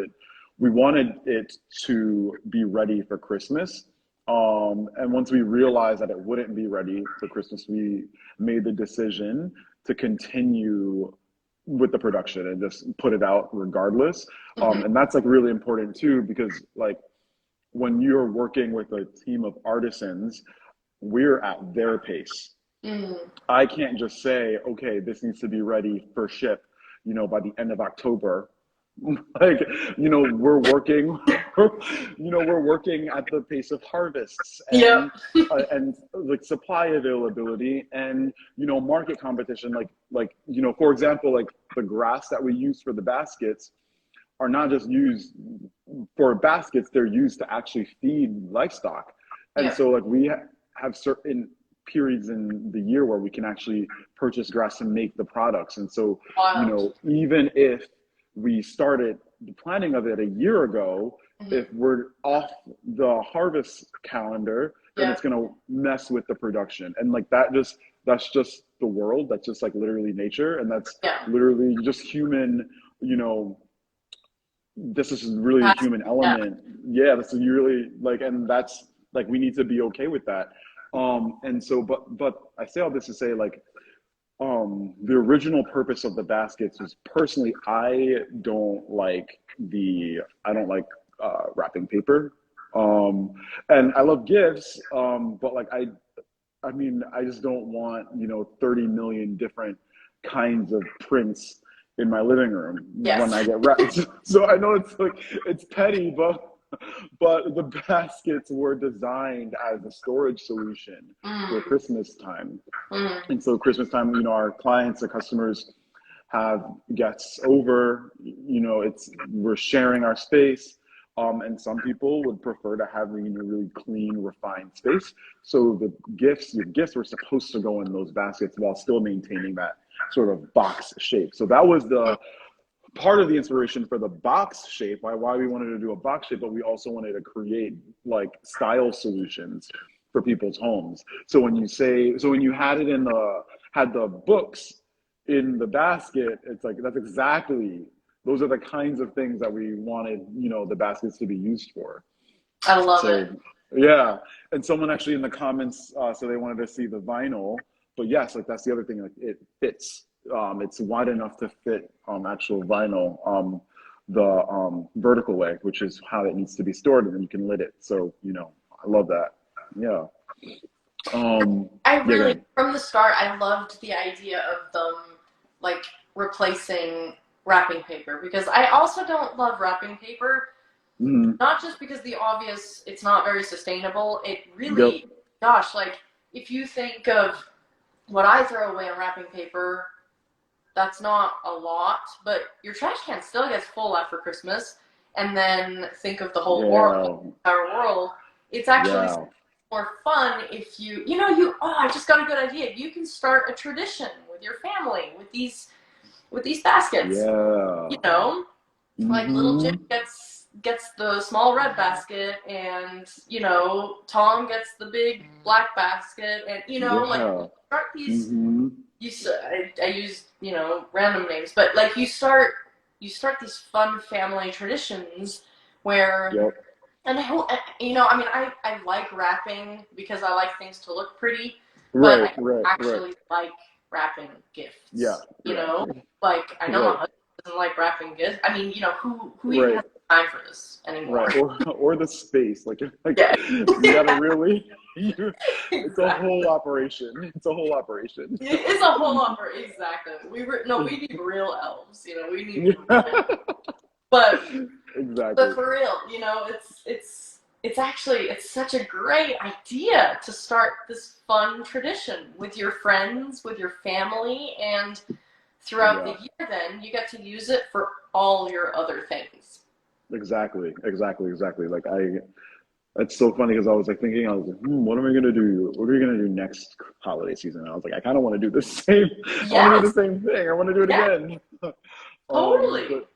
it to be ready for Christmas. And once we realized that it wouldn't be ready for Christmas, we made the decision to continue with the production and just put it out regardless. Mm-hmm. And that's like really important too, because like when you're working with a team of artisans, we're at their pace. Mm. I can't just say, okay, this needs to be ready for ship, by the end of October. Like, we're working, we're working at the pace of harvests Yep. and like supply availability and market competition. For example, like the grass that we use for the baskets are not just used for baskets, they're used to actually feed livestock. And Yep. so like we have certain periods in the year where we can actually purchase grass and make the products. And so, Wild. even if we started the planning of it a year ago, Mm-hmm. if we're off the harvest calendar, then it's Yep. going to mess with the production. And like that's just the world. That's just like literally nature. And that's Yeah. literally just human, you know, this is really a human Yeah. element. Yeah, this is really like, and that's like we need to be okay with that. And so, but I say all this to say like, the original purpose of the baskets was personally, I don't like wrapping paper. And I love gifts, but like I mean, I just don't want 30 million different kinds of prints in my living room when Yes. I get wrapped. So I know it's like it's petty, but the baskets were designed as a storage solution for Mm. Christmas time. Mm. And so Christmas time, our clients, the customers have guests over, we're sharing our space. And some people would prefer to have really clean, refined space. So your gifts were supposed to go in those baskets while still maintaining that sort of box shape. So that was the part of the inspiration for the box shape, why we wanted to do a box shape, but we also wanted to create like style solutions for people's homes. So when you had the books in the basket, it's like those are the kinds of things that we wanted, the baskets to be used for. I love So it. yeah, and someone actually in the comments, so they wanted to see the vinyl, but yes, like that's the other thing, like it fits. It's wide enough to fit actual vinyl the vertical way, which is how it needs to be stored, and then you can lid it. So I love that. Yeah. I Yeah. Go really, ahead. from the start, I loved the idea of them replacing wrapping paper because I also don't love wrapping paper Mhm. Not just because the obvious, it's not very sustainable. It Yep. really, gosh, like if you think of what I throw away on wrapping paper, that's not a lot, but your trash can still gets full after Christmas. And then think of the whole world, Yeah. our world. It's actually Yeah. more fun if oh, I just got a good idea. You can start a tradition with your family with these baskets. Yeah. You know, like little Jim Hmm. gets the small red basket, and Tom gets the big black basket, and like Yeah. start these. Hmm. I use random names, but like you start these fun family traditions where Yep. and I mean, I like wrapping because I like things to look pretty, but Right. I Right. Right. actually like wrapping Yeah. gifts. Yeah. Like I know my Right. husband doesn't like wrapping gifts. I mean, who even Right. has time for this Right. anymore? Or the space. Like Yeah, you gotta really. It's a whole exactly. operation. It's a whole operation. It's a whole offer. Exactly. We need real elves. We need real. Yeah. But Exactly. for real, it's actually it's such a great idea to start this fun tradition with your friends, with your family, and throughout the Yeah. year. Then you get to use it for all your other things. Exactly. Exactly. Exactly. Like it's so funny because I was like thinking, I was like, what am I gonna do? What are we gonna do next holiday season? And I was like, I kind of want to do the same. I want to do the Yes, same thing. I want to do it yeah, again. Um, totally. but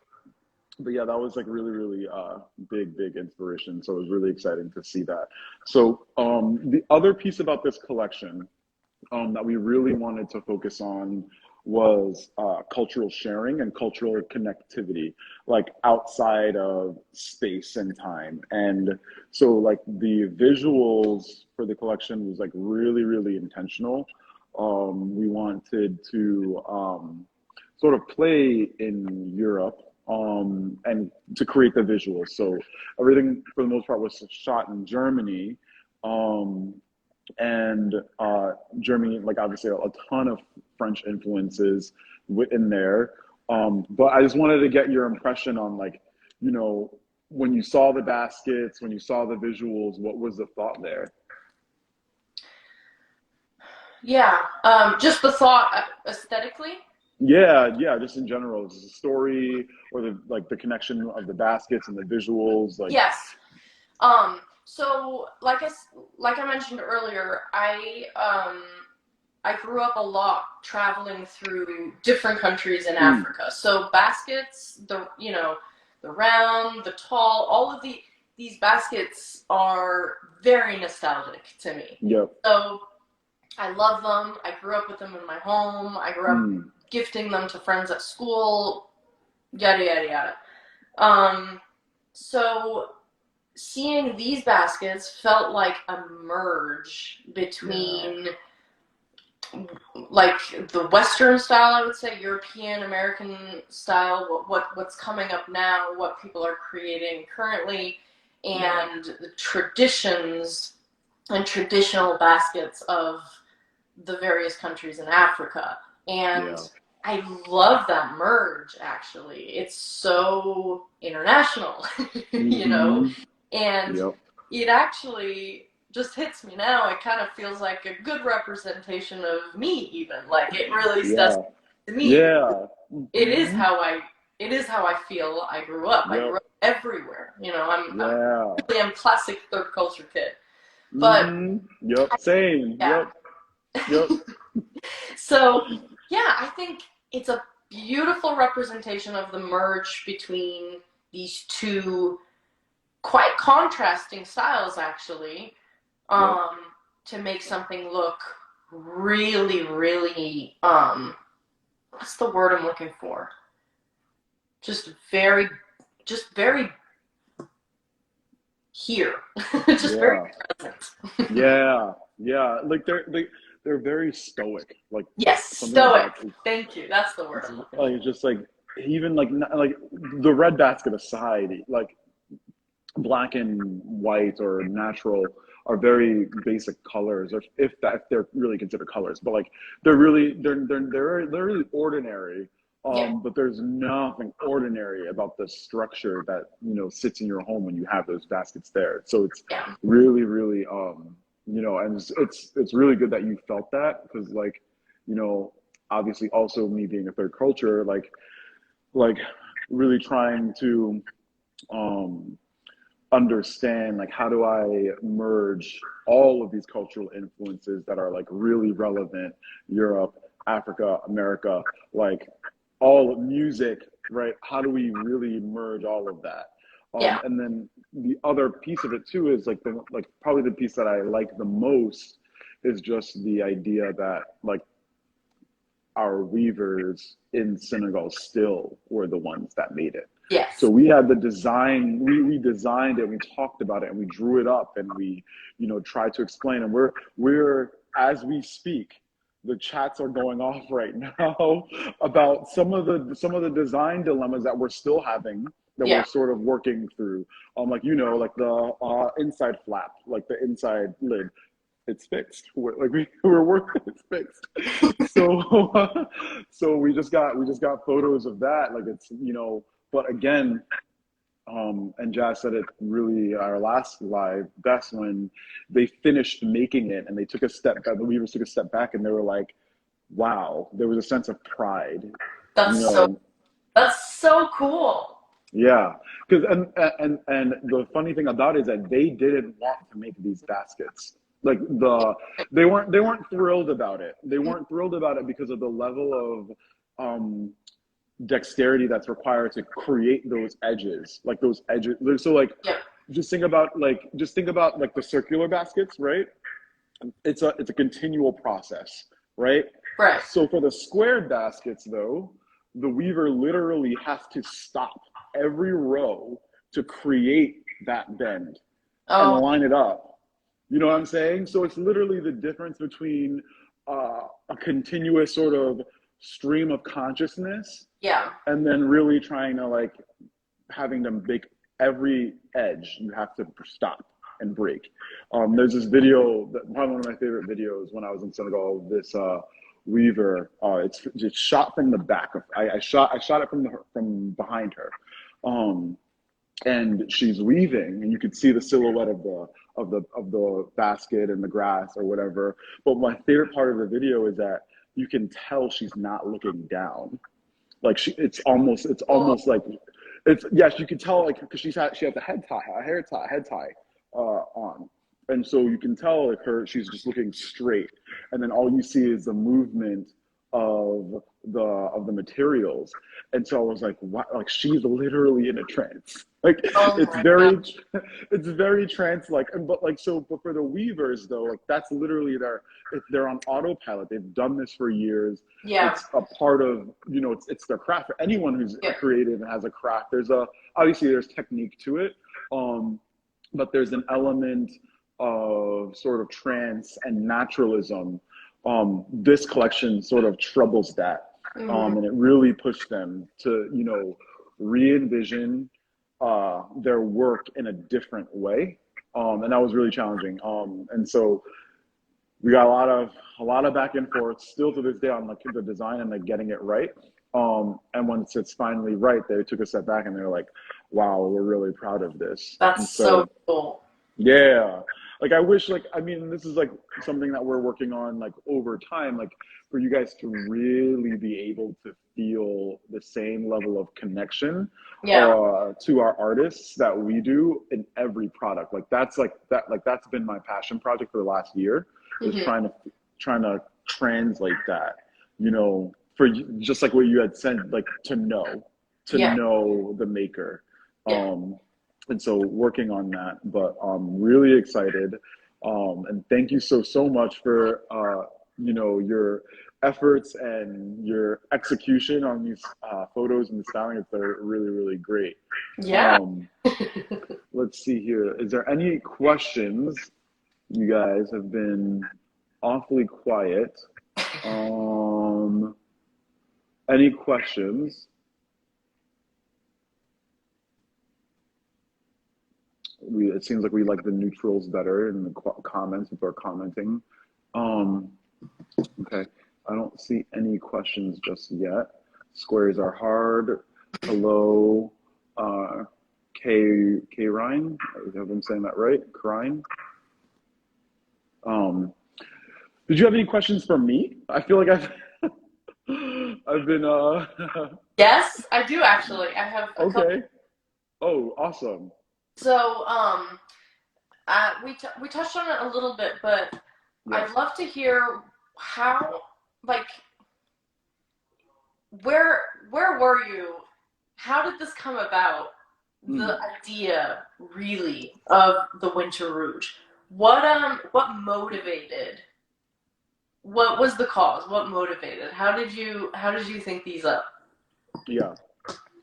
but yeah, that was like really, really big inspiration. So it was really exciting to see that. So the other piece about this collection that we really wanted to focus on was cultural sharing and cultural connectivity, like outside of space and time. And so, like the visuals for the collection was like really, really intentional. We wanted to sort of play in Europe and to create the visuals. So everything for the most part was shot in Germany. Um, and Germany, like obviously a ton of French influences in there. But I just wanted to get your impression on like, you know, when you saw the baskets, when you saw the visuals, what was the thought there? Yeah, just the thought aesthetically. Yeah, yeah, just in general, just the story or the like the connection of the baskets and the visuals, like Yes. So like I mentioned earlier, I grew up a lot traveling through different countries in mm, Africa. So baskets, the round, the tall, all of these baskets are very nostalgic to me. yep, So I love them. I grew up with them in my home. I grew up mm, gifting them to friends at school, yada yada yada. Um, so seeing these baskets felt like a merge yeah, between like the Western style, I would say, European American style, what's coming up now, what people are creating currently, yeah, and the traditions and traditional baskets of the various countries in Africa. And yeah, I love that merge, actually. It's so international, mm-hmm, and yep, it actually just hits me now. It kind of feels like a good representation of me, even. Like it really does yeah, to me. yeah, It is mm-hmm, how I feel I grew up. I yep, grew up everywhere. yeah. I'm classic third culture kid. But Mm-hmm. Yep. Same. yeah. Yep. Yep. So, yeah, I think it's a beautiful representation of the merge between these two quite contrasting styles, actually, Yep. um, to make something look really, really, what's the word I'm looking for? Just very, just very here, just very Yeah. present. Yeah. Yeah. Like they're very stoic. Like Yes, something stoic. about it. Thank you. That's the word I'm looking Like for. it's just like even like the red basket aside, like black and white or natural are very basic colors, or if they're really considered colors, but like they're really really ordinary. Yeah. But there's nothing ordinary about the structure that, you know, sits in your home when you have those baskets there. So it's Yeah. really, really, you know, and it's really good that you felt that, because like, you know, obviously also me being a third culture, like really trying to um understand like how do I merge all of these cultural influences that are like really relevant, Europe, Africa, America, like all music, right? How do we really merge all of that? Yeah. And then the other piece of it too is like probably the piece that I like the most is just the idea that like our weavers in Senegal still were the ones that made it. So Yes. we had the design, we designed it, we talked about it, and we drew it up, and we, you know, tried to explain. And we're as we speak, the chats are going off right now about some of the design dilemmas that we're still having, that we're Yeah. sort of working through. Like, you know, like the inside flap, like the inside lid, it's fixed. We're working, it's fixed. So so we just got photos of that. Like it's, you know, but again, and Jazz said it really our last live best when they finished making it and they took a step back, the weavers took a step back and they were like, wow, there was a sense of pride, you That's so know. that's so cool. Yeah, because and the funny thing about it is that they didn't want to make these baskets. Like they weren't thrilled about it. They weren't thrilled about it because of the level of dexterity that's required to create those edges. Like those edges. So like Yeah. just think about like the circular baskets, right? It's a continual process, right? Right. So for the squared baskets though, the weaver literally has to stop every row to create that bend and Oh, line it up. You know what I'm saying? So it's literally the difference between a continuous sort of stream of consciousness yeah. and then really trying to like having to make every edge you have to stop and break. There's this video that probably one of my favorite videos when I was in Senegal. This weaver, it's shot from the back of. I shot it from behind her, and she's weaving, and you could see the silhouette of the basket and the grass or whatever. But my favorite part of the video is that you can tell she's not looking down. Like it's Cool. almost like it's yes, you can tell like because she has a head tie on, and so you can tell like she's just looking straight, and then all you see is the movement of the materials, and so I was like, what? Like she's literally in a trance. Like Oh it's my God. very, it's very trance like, but for the weavers though, like that's literally they're on autopilot. They've done this for years. Yeah. It's a part of, you know, it's their craft. For anyone who's Yeah. creative and has a craft, obviously there's technique to it, but there's an element of sort of trance and naturalism. This collection sort of troubles that, Mm-hmm. and it really pushed them to, you know, re-envision their work in a different way, and that was really challenging. And so we got a lot of back and forth still to this day on like the design and like getting it right. And once it's finally right, they took a step back and they're like, "Wow, we're really proud of this." And That's so so cool. yeah, like I wish, like I mean, this is like something that we're working on like over time, like for you guys to really be able to feel the same level of connection Yeah. to our artists that we do in every product. Like that's been my passion project for the last year, is Mm-hmm. trying to translate that, you know, just like what you had said, like to Yeah. know the maker. Yeah. Um, and so working on that, but I'm really excited. And thank you so much for you know, your efforts and your execution on these photos and the styling. They're really, really great. Yeah. Um, let's see here. Is there any questions? You guys have been awfully quiet. Um, any questions? It seems like we like the neutrals better in the comments. People are commenting. Um, okay, I don't see any questions just yet. Squares are hard. Hello, K Ryan. If I'm saying that right, Ryan. Um, did you have any questions for me? I feel like I've I've been Yes, I do actually. I have a couple. okay. Oh, awesome. So, we touched on it a little bit, but Yes. I'd love to hear how, like, where where were you? How did this come about? The Mm, idea, really, of the Winter Rouge. What motivated? What was the cause? What motivated? How did you think these up? yeah.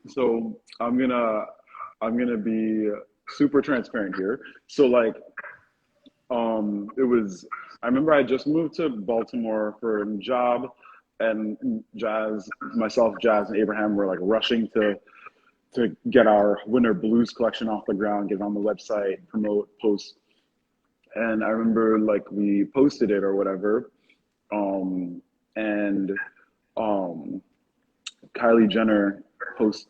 So I'm gonna be super transparent here. So like it was I remember I just moved to Baltimore for a job, and Jazz and Abraham were like rushing to get our winter blues collection off the ground, get it on the website, promote, post. And I remember like we posted it or whatever. And um Kylie Jenner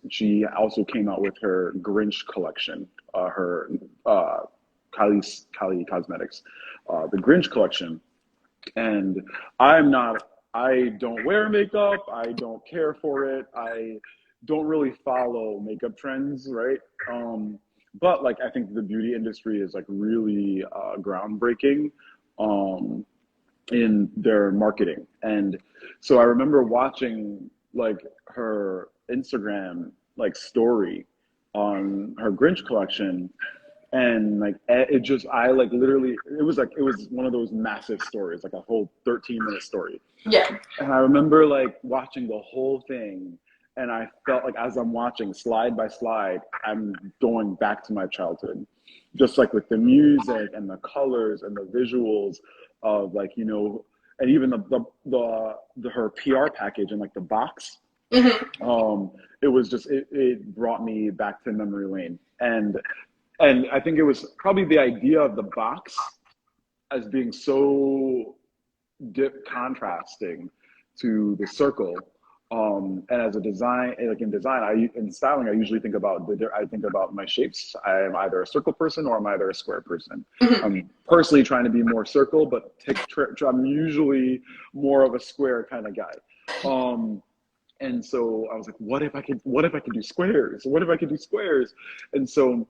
she also came out with her Grinch collection, her uh, Kylie Cosmetics, the Grinch collection. And I don't wear makeup. I don't care for it. I don't really follow makeup trends, right? But like I think the beauty industry is like really groundbreaking. Um, in their marketing. And so I remember watching like her Instagram like story on her Grinch collection, and like it just I like literally it was one of those massive stories, like a whole 13-minute story. Yeah. And I remember like watching the whole thing, and I felt like as I'm watching slide by slide, I'm going back to my childhood, just like with the music and the colors and the visuals of like and even her PR package and like the box. Hmm. It was just it brought me back to memory lane, and I think it was probably the idea of the box as being so contrasting to the circle. And as a design, like in design, in styling, I usually think about I think about my shapes. I am either a circle person or I'm either a square person. Hmm. I'm personally trying to be more circle, but I'm usually more of a square kind of guy. And so I was like, what if I could do squares? What if I could do squares? And so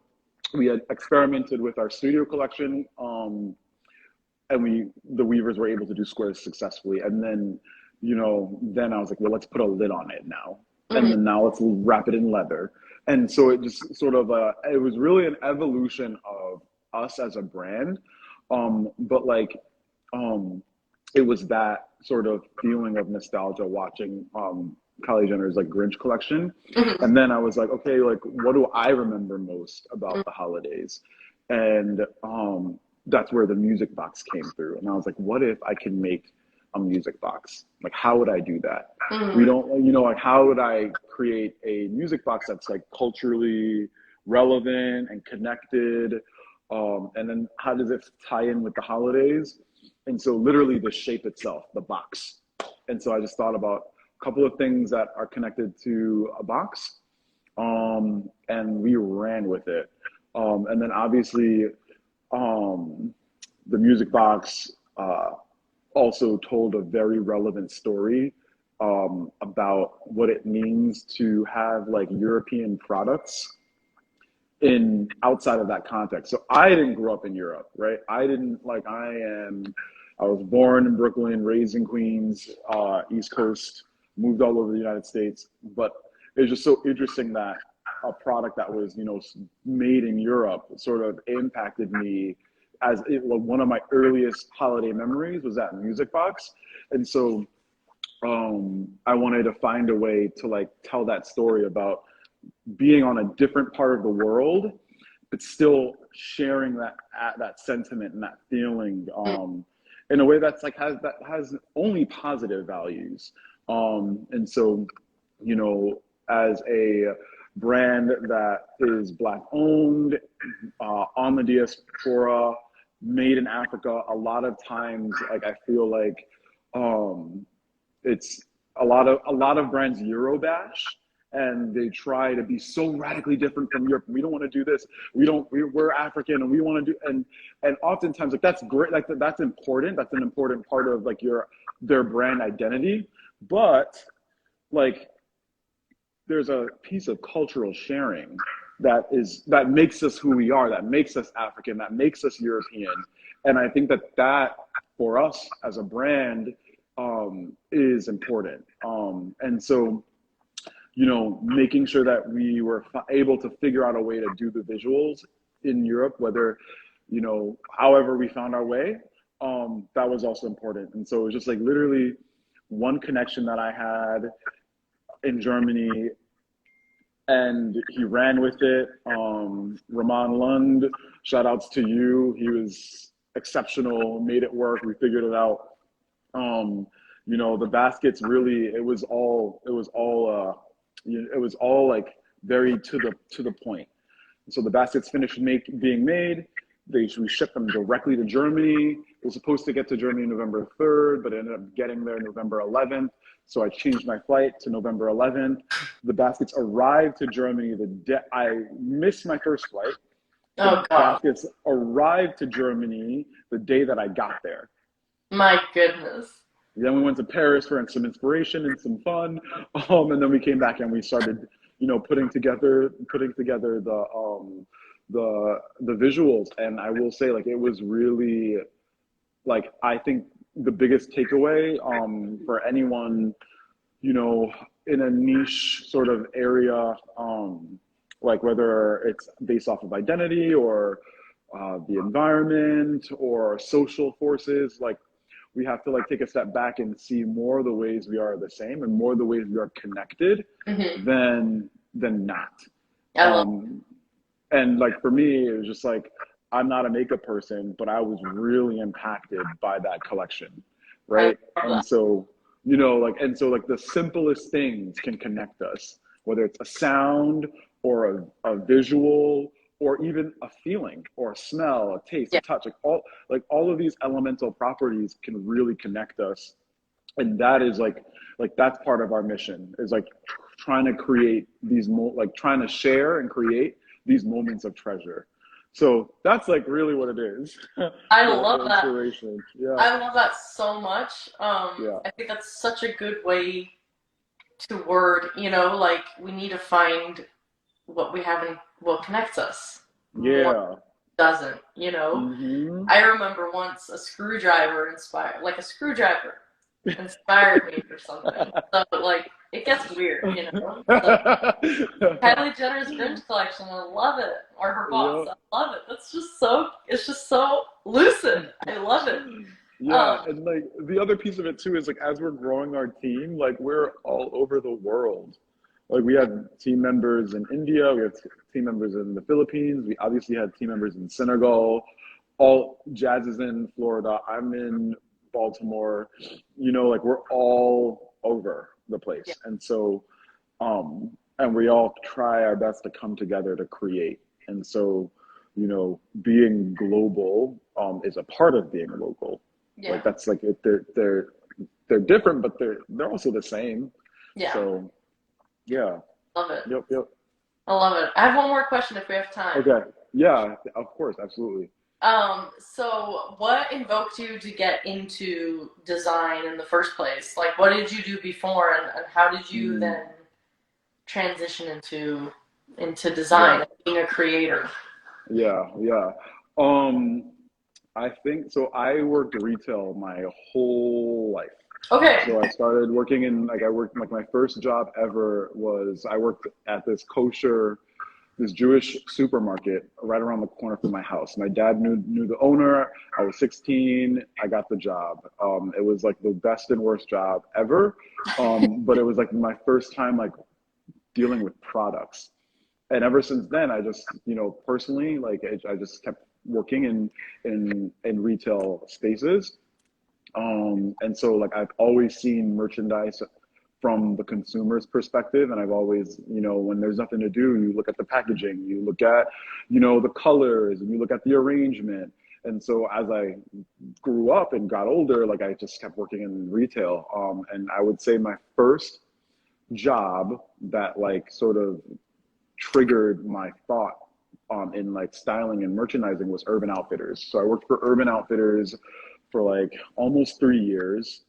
we had experimented with our studio collection. And the weavers were able to do squares successfully. And then then I was like, well, let's put a lid on it now, and Hmm. then now let's wrap it in leather. And so it just sort of it was really an evolution of us as a brand. But like um it was that sort of feeling of nostalgia watching Kylie Jenner's like Grinch collection. Hmm. And then I was like, okay, like what do I remember most about the holidays? And that's where the music box came through. And I was like, what if I can make a music box? Like, how would I do that? We Hmm. don't, like, how would I create a music box that's like culturally relevant and connected? And then how does it tie in with the holidays? And so, literally, the shape itself, the box. And so, I just thought about a couple of things that are connected to a box, and we ran with it. And then, obviously, um, the music box also told a very relevant story about what it means to have like European products in outside of that context. So I didn't grow up in Europe, right? I didn't like I was born in Brooklyn, raised in Queens, East Coast, moved all over the United States. But it's just so interesting that a product that was, made in Europe sort of impacted me one of my earliest holiday memories was that music box. And so I wanted to find a way to like tell that story about being on a different part of the world, but still sharing that sentiment and that feeling in a way that's like has only positive values. And so, as a brand that is Black owned, on the diaspora, made in Africa, a lot of times, like I feel like um, it's a lot of brands Eurobash, and they try to be so radically different from Europe. We don't want to do this. We're African, and we want to do, and oftentimes, like, that's great. Like, that's important. That's an important part of, like, their brand identity. But, like, there's a piece of cultural sharing that makes us who we are, that makes us African, that makes us European. And I think that for us as a brand, is important. And so, making sure that we were able to figure out a way to do the visuals in Europe, whether, however we found our way, that was also important. And so it was just like literally one connection that I had in Germany, and he ran with it. Ramon Lund, shout outs to you. He was exceptional, made it work. We figured it out. The baskets really, it was all like very to the point. So the baskets finished being made. We shipped them directly to Germany. It was supposed to get to Germany November 3rd, but it ended up getting there November 11th. So I changed my flight to November 11th. The baskets arrived to Germany the day I missed my first flight. The baskets arrived to Germany the day that I got there. My goodness. Then we went to Paris for some inspiration and some fun, and then we came back and we started, putting together the visuals. And I will say, like, it was really, like, I think the biggest takeaway for anyone, in a niche sort of area, like whether it's based off of identity or the environment or social forces, like, we have to, like, take a step back and see more the ways we are the same and more the ways we are connected than not. And, like, for me, it was just like, I'm not a makeup person, but I was really impacted by that collection, right? And so, the simplest things can connect us, whether it's a sound or a visual or even a feeling or a smell, a taste, a touch, all of these elemental properties can really connect us. And that is like that's part of our mission, is like trying to create these trying to share and create these moments of treasure. So that's, like, really what it is. I love that. Yeah. I love that so much. I think that's such a good way to word, like, we need to find what we have and what connects us. Yeah. What doesn't, I remember once a screwdriver inspired me for something. So, like, it gets weird, Kylie Jenner's Reuge Collection, I love it. Or her box, I love it. It's just so lucid. I love it. Yeah, and, like, the other piece of it too is, like, as we're growing our team, like, we're all over the world. Like, we have team members in India, we have team members in the Philippines, we obviously had team members in Senegal, Jazz is in Florida, I'm in Baltimore, like, we're all over the place. And so, and we all try our best to come together to create. And so, being global is a part of being local. Like, that's, like, they're different, but they're also the same. So, yeah. Love it. Yep. I love it. I have one more question if we have time. Okay. Yeah, of course, absolutely. So what invoked you to get into design in the first place? Like, what did you do before, and how did you then transition into design and being a creator? Yeah. I think so. I worked retail my whole life. Okay. So I started working my first job ever was I worked at this Jewish supermarket right around the corner from my house. My dad knew the owner. I was 16. I got the job. It was, like, the best and worst job ever. But it was, like, my first time, like, dealing with products. And ever since then, I just, personally, like, I just kept working in retail spaces. And so, like, I've always seen merchandise from the consumer's perspective, and I've always, when there's nothing to do, you look at the packaging, you look at, the colors, and you look at the arrangement, And so as I grew up and got older, like I just kept working in retail. And I would say my first job that like sort of triggered my thought in like styling and merchandising was Urban Outfitters. So I worked for Urban Outfitters for like almost 3 years.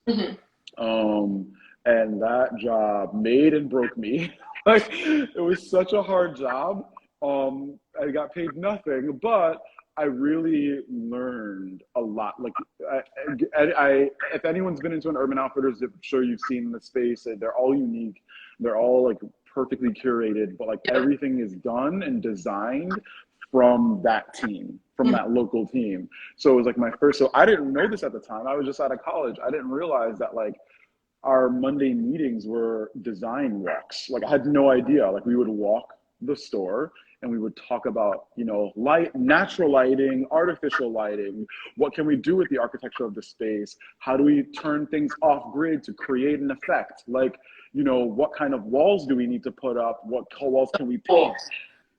Um, and that job made and broke me. Like it was such a hard job. I got paid nothing, but I really learned a lot. Like if anyone's been into an Urban Outfitters, I'm sure you've seen the space. They're all unique. They're all like perfectly curated, but like everything is done and designed from that team, from that local team. So it was like my first. So I didn't know this at the time. I was just out of college. I didn't realize that like our Monday meetings were design walks. Like I had no idea. Like we would walk the store and we would talk about, you know, light, natural lighting, artificial lighting. What can we do with the architecture of the space? How do we turn things off grid to create an effect? Like, you know, what kind of walls do we need to put up? What walls can we paint?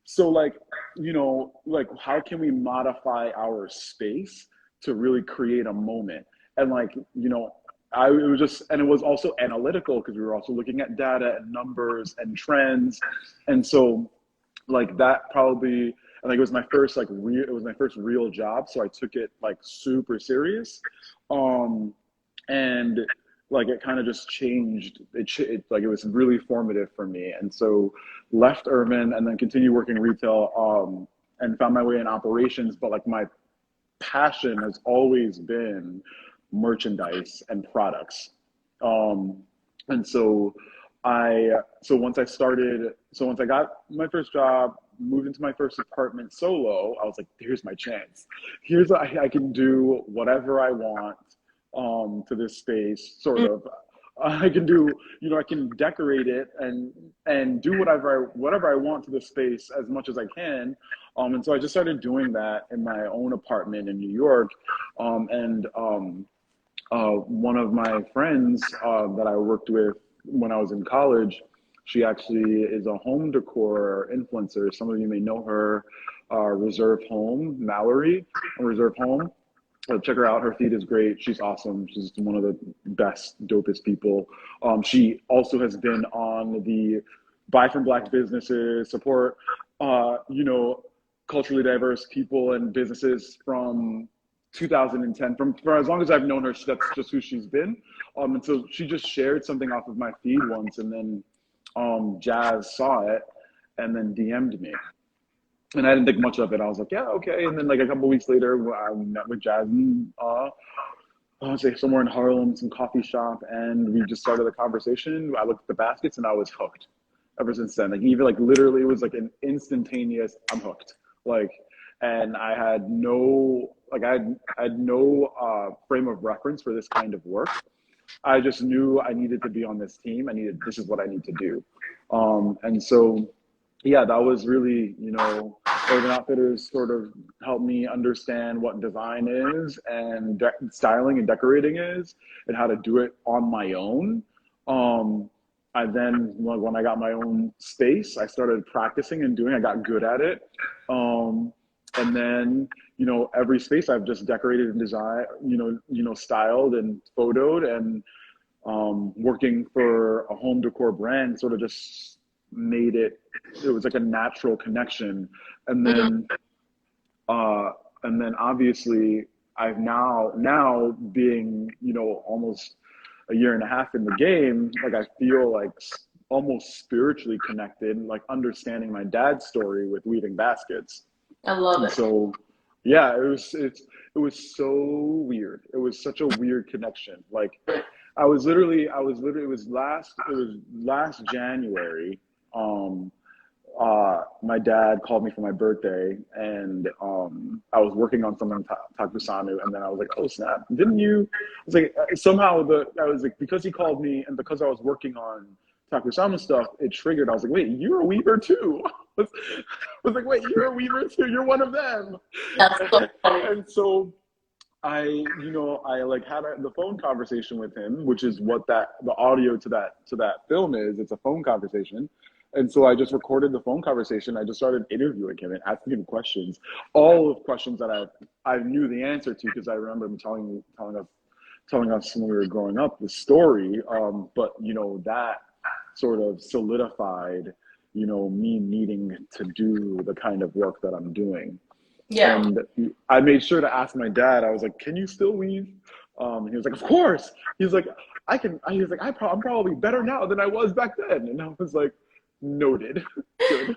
So like, you know, like how can we modify our space to really create a moment? And like, you know, it was just, and it was also analytical because we were also looking at data and numbers and trends. And so like that probably, I think it was my first like it was my first real job. So I took it like super serious. And like it kind of just changed. Like it was really formative for me. And so left Urban and then continued working retail and found my way in operations. But like my passion has always been merchandise and products. And so once I got my first job, moved into my first apartment solo, I was like, here's my chance. I can do whatever I want to this space, sort of. I can do, you know, I can decorate it and do whatever I want to the space as much as I can. And so I just started doing that in my own apartment in New York. One of my friends that I worked with when I was in college, she actually is a home decor influencer. Some of you may know her, Reserve Home, Mallory, Reserve Home. Check her out. Her feed is great. She's awesome. She's one of the best, dopest people. She also has been on the Buy from Black Businesses, support, you know, culturally diverse people and businesses from 2010. For as long as I've known her, that's just who she's been. And so she just shared something off of my feed once, and then Jazz saw it and then DM'd me. And I didn't think much of it. I was like, yeah, okay. And then like a couple weeks later, I met with Jazz I was like somewhere in Harlem, some coffee shop, and we just started the conversation. I looked at the baskets and I was hooked ever since then. Like even like literally it was like an instantaneous, I'm hooked. Like, and I had no, like I had no frame of reference for this kind of work. I just knew I needed to be on this team. This is what I need to do. And so, yeah, that was really, you know, Urban Outfitters sort of helped me understand what design is and styling and decorating is and how to do it on my own. I then, when I got my own space, I started practicing and I got good at it. And then, you know, every space I've just decorated and designed, you know, styled and photoed, and working for a home decor brand sort of just made it was like a natural connection. And then obviously I've now being, you know, almost a year and a half in the game, like I feel like almost spiritually connected, like understanding my dad's story with weaving baskets. I love it. So yeah, it was so weird. It was such a weird connection. Like it was last January. My dad called me for my birthday, and I was working on something Takusanu, and then I was like, oh snap, didn't you? I was like, somehow I was like, because he called me and because I was working on Takusanu stuff, it triggered. I was like, wait, you're a weaver too. I was like, wait, you're a weaver too. You're one of them. That's so funny. And so I like had the phone conversation with him, which is what the audio to that film is. It's a phone conversation. And so I just recorded the phone conversation. I just started interviewing him and asking him questions, all of questions that I knew the answer to because I remember him telling us when we were growing up the story. But you know, that sort of solidified, you know, me needing to do the kind of work that I'm doing. Yeah. And I made sure to ask my dad. I was like, "Can you still weave?" And he was like, "Of course." He was like, "I can." He was like, I'm probably better now than I was back then." And I was like, "Noted, good,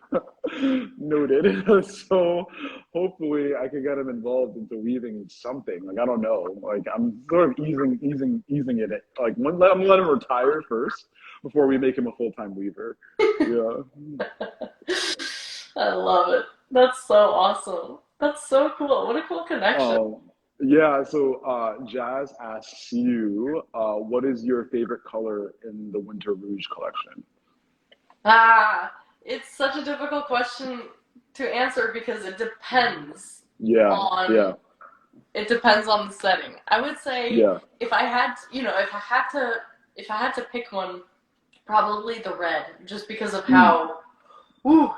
noted." So hopefully, I can get him involved into weaving something. Like I don't know. Like I'm sort of easing it. Like I'm let him retire first before we make him a full time weaver. Yeah. I love it. That's so awesome. That's so cool. What a cool connection. Um, yeah, so Jazz asks you, what is your favorite color in the Winter Reuge collection? Ah, it's such a difficult question to answer because it depends Yeah, on yeah, the setting. I would say yeah. if I had, if I had to pick one, probably the red, just because of Mm, how woo,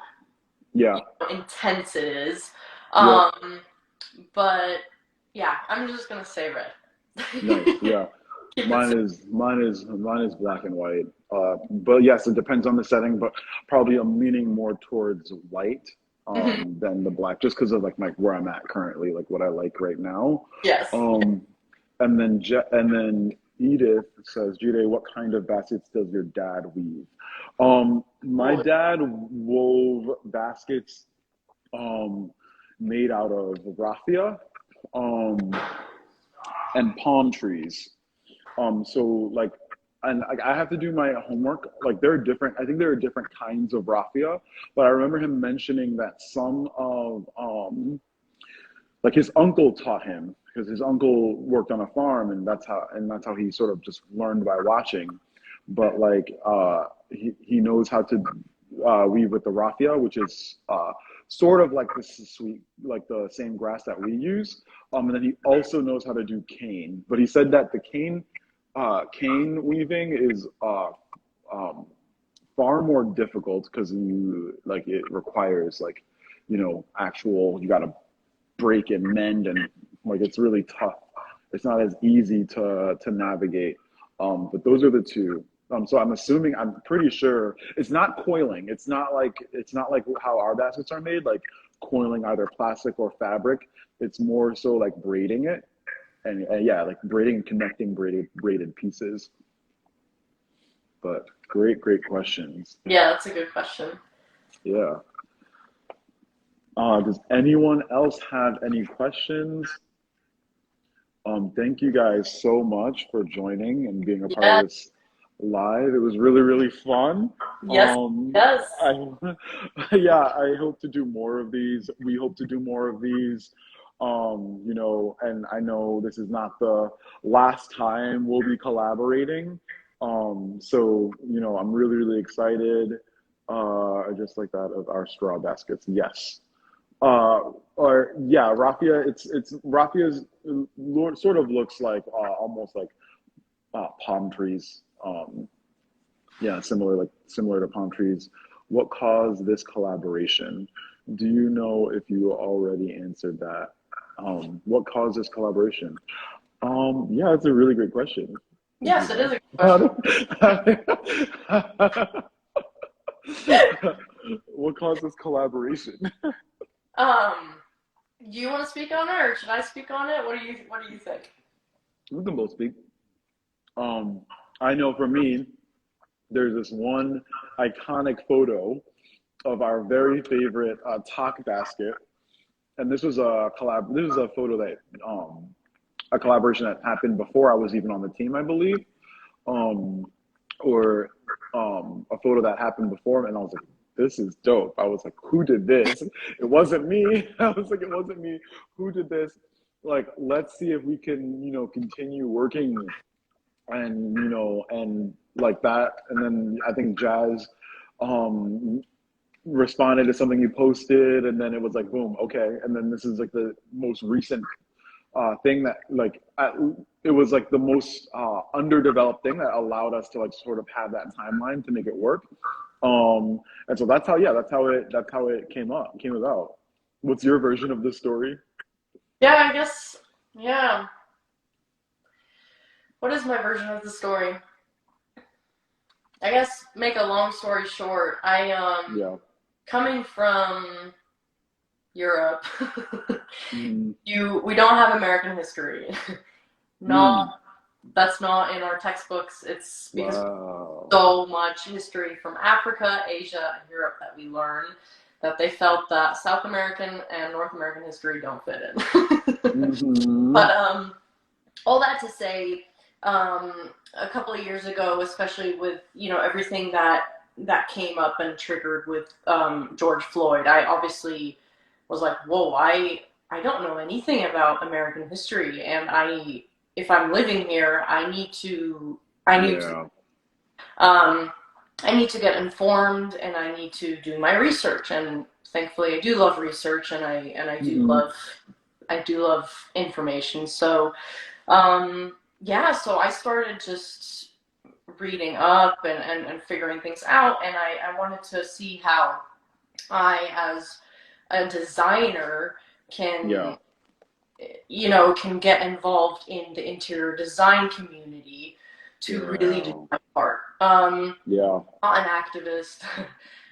yeah, intense it is. yep, Um, but yeah, I'm just gonna say red. nice, yeah. Keep it simple. Mine is black and white. But yes, it depends on the setting, but probably I'm leaning more towards white Mhm. than the black, just because of like my where I'm at currently, like what I like right now. Yes. Um, and then Edith says, Jide, what kind of baskets does your dad weave? My Oh, dad wove baskets um, made out of raffia um, and palm trees. So like, and like, I have to do my homework. Like there are different, I think there are different kinds of raffia, but I remember him mentioning that some of like his uncle taught him because his uncle worked on a farm and that's how he sort of just learned by watching. But like he knows how to weave with the raffia, which is sort of like this sweet like the same grass that we use. And then he also knows how to do cane. But he said that the cane weaving is um, far more difficult because you like it requires like you know actual you got to break and mend and like it's really tough. It's not as easy to navigate. But those are the two. So I'm assuming I'm pretty sure it's not coiling. It's not like how our baskets are made, like coiling either plastic or fabric. It's more so like braiding it and yeah, like braiding and connecting braided pieces. But great questions. yeah, that's a good question. Yeah. Does anyone else have any questions? Thank you guys so much for joining and being a part of Yeah, this live. It was really fun. yes, yes. I, yeah, I hope to do more of these. We hope to do more of these. You know, and I know this is not the last time we'll be collaborating. So, you know, I'm really excited. Just like that of our straw baskets. Yes. Or yeah, raffia. It's raffia's sort of looks like almost like palm trees. Yeah, similar to palm trees. What caused this collaboration? Do you know if you already answered that? What caused this collaboration? Yeah, it's a really great question. Did you Yes, it is know? a good question. What caused this collaboration? Um, do you want to speak on it, or should I speak on it? What do you think? We can both speak. Um, I know for me, there's this one iconic photo of our very favorite talk basket, and this was a collab. This was a photo that a collaboration that happened before I was even on the team, I believe, um, or a photo that happened before, and I was like, "This is dope." I was like, "Who did this?" It wasn't me. I was like, "It wasn't me. Who did this?" Like, let's see if we can, you know, continue working and you know and like that and then I think Jazz um responded to something you posted and then it was like boom okay and then this is like the most recent thing that like it was like the most underdeveloped thing that allowed us to like sort of have that timeline to make it work And so that's how, yeah, that's how it came about. What's your version of the story? Yeah, I guess. Yeah. What is my version of the story? I guess make a long story short, I Yeah. coming from Europe, Mm, we don't have American history. Not mm, That's not in our textbooks. It's because wow. so much history from Africa, Asia, and Europe that we learn that they felt that South American and North American history don't fit in. Hmm. But all that to say, a couple of years ago, especially with everything that came up and triggered with George Floyd, I obviously was like, whoa, I don't know anything about American history, and if I'm living here, I need to Yeah. um, I need to get informed, and I need to do my research. And thankfully, I do love research, and Hmm. I do love information. So yeah, so I started just reading up and figuring things out, and I wanted to see how I, as a designer, Yeah. can can get involved in the interior design community to really do Yeah. my part. Yeah. Not an activist.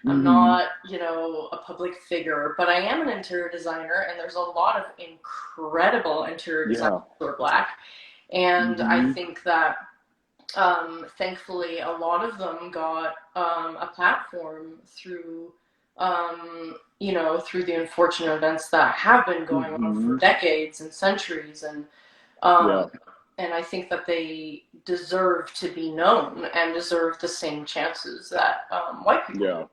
I'm Hmm. not, a public figure, but I am an interior designer, and there's a lot of incredible interior designers Yeah. who are black. And I Hmm. think that thankfully a lot of them got a platform through through the unfortunate events that have been going on for Hmm. decades and centuries, Yeah. um, and I think that they deserve to be known and deserve the same chances that white people do.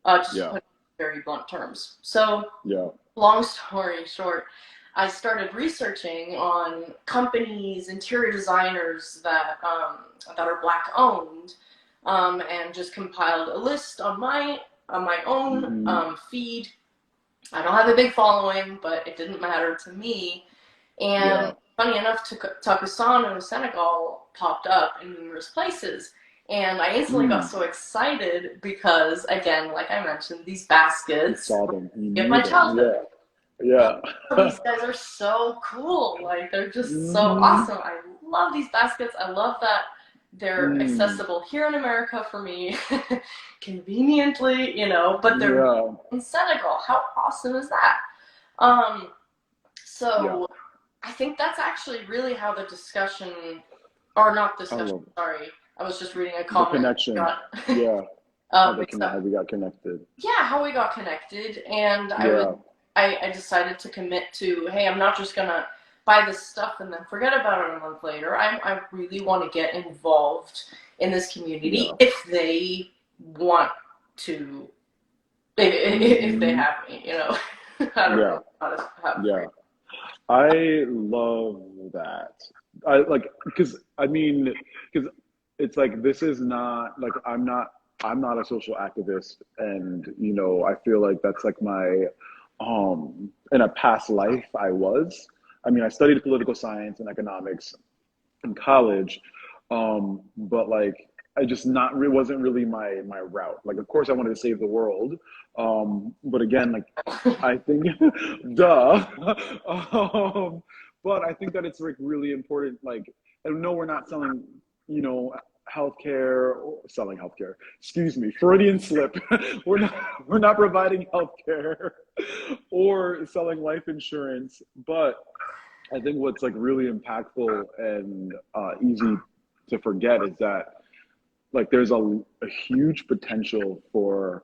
Yeah. Just to Yeah. put it in very blunt terms. So Yeah. long story short, I started researching on companies, interior designers that are black owned, and just compiled a list on my own Hmm. feed. I don't have a big following, but it didn't matter to me. And Yeah. funny enough, Takusano Senegal popped up in numerous places. And I instantly got Mm. so excited because, again, like I mentioned, these You baskets saw them. You get knew my them. childhood. Yeah. Yeah. These guys are so cool. Like, they're just so Hmm. awesome. I love these baskets. I love that they're Mm. accessible here in America for me, conveniently, but they're Yeah. in Senegal. How awesome is that? Um, Yeah. so I think that's actually really how the discussion, or not I discussion, love it. sorry. I was just reading a The comment connection. got Yeah. mixed up. How we got connected. Yeah, how we got connected, and Yeah. I decided to commit to, hey, I'm not just gonna buy this stuff and then forget about it a month later. I really want to get involved in this community Yeah. if they want to, if they Hmm. have me, I don't Yeah. know how to phrase. Yeah. I love that. I like because I mean because it's like this is not like I'm not a social activist, and I feel like that's like my in a past life I was. I mean, I studied political science and economics in college, but like I just not it wasn't really my route. Like, of course, I wanted to save the world, but again, like I think, duh. um, but I think that it's like really important. Like, and no, we're not selling, you know, healthcare or selling healthcare. Excuse me, Freudian slip. We're not providing healthcare or selling life insurance. But I think what's like really impactful and easy to forget is that like there's a huge potential for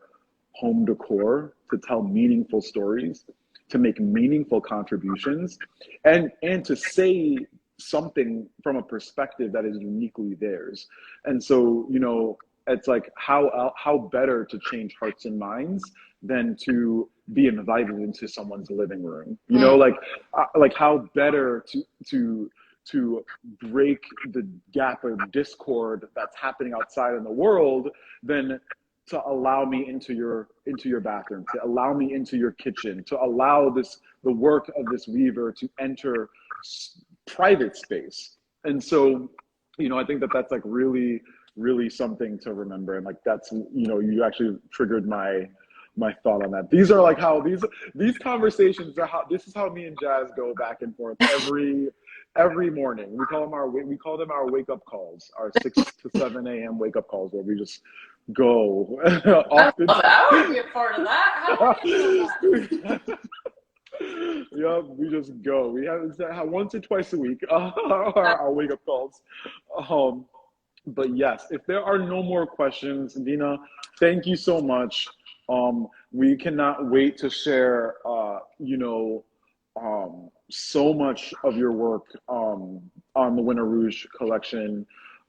home decor to tell meaningful stories, to make meaningful contributions, and to say something from a perspective that is uniquely theirs. And so, it's like how better to change hearts and minds than to be invited into someone's living room. Mm, Like how better to break the gap of discord that's happening outside in the world than to allow me into your bathroom, to allow me into your kitchen, to allow the work of this weaver to enter private space. And so, I think that that's like really really something to remember. And like that's, you actually triggered my thought on that. These are like how these conversations are how this is how me and Jazz go back and forth every morning. We call them our wake up calls, our 6 to 7 a.m. wake up calls, where we just go I love often. it. I want to be a part of that. How do I get that? Yep, we just go. We have once or twice a week our wake up calls. Um, but yes, if there are no more questions, Dina, thank you so much. We cannot wait to share, so much of your work on the Winter Reuge collection.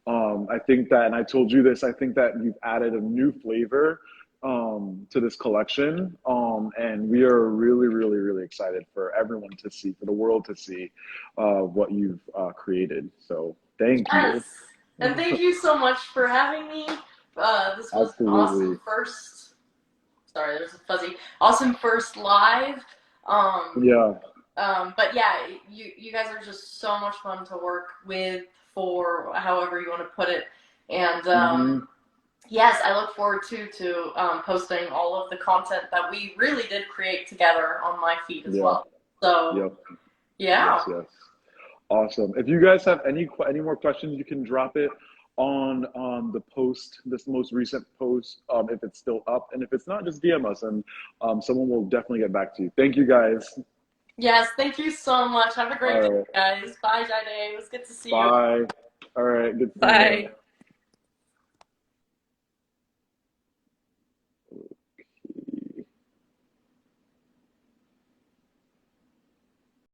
I think that, and I told you this, I think that you've added a new flavor to this collection. And we are really, really, really excited for everyone to see, for the world to see what you've created. So thank you. Yes. And thank you so much for having me. This was an awesome Absolutely. first. Sorry, there's a fuzzy. Awesome first live. Um, Yeah. but yeah, you guys are just so much fun to work with, for however you want to put it. And Hmm. yes, I look forward to posting all of the content that we really did create together on my feed as Yeah. well. So Yep. Yes. yeah. Yes. Awesome. If you guys have any more questions, you can drop it on the post, this most recent post, if it's still up, and if it's not, just DM us, and someone will definitely get back to you. Thank you, guys. Yes, thank you so much. Have a great All day, right. guys. Bye, Jide. It was good to see you. Bye. All right. Good seeing you. Bye.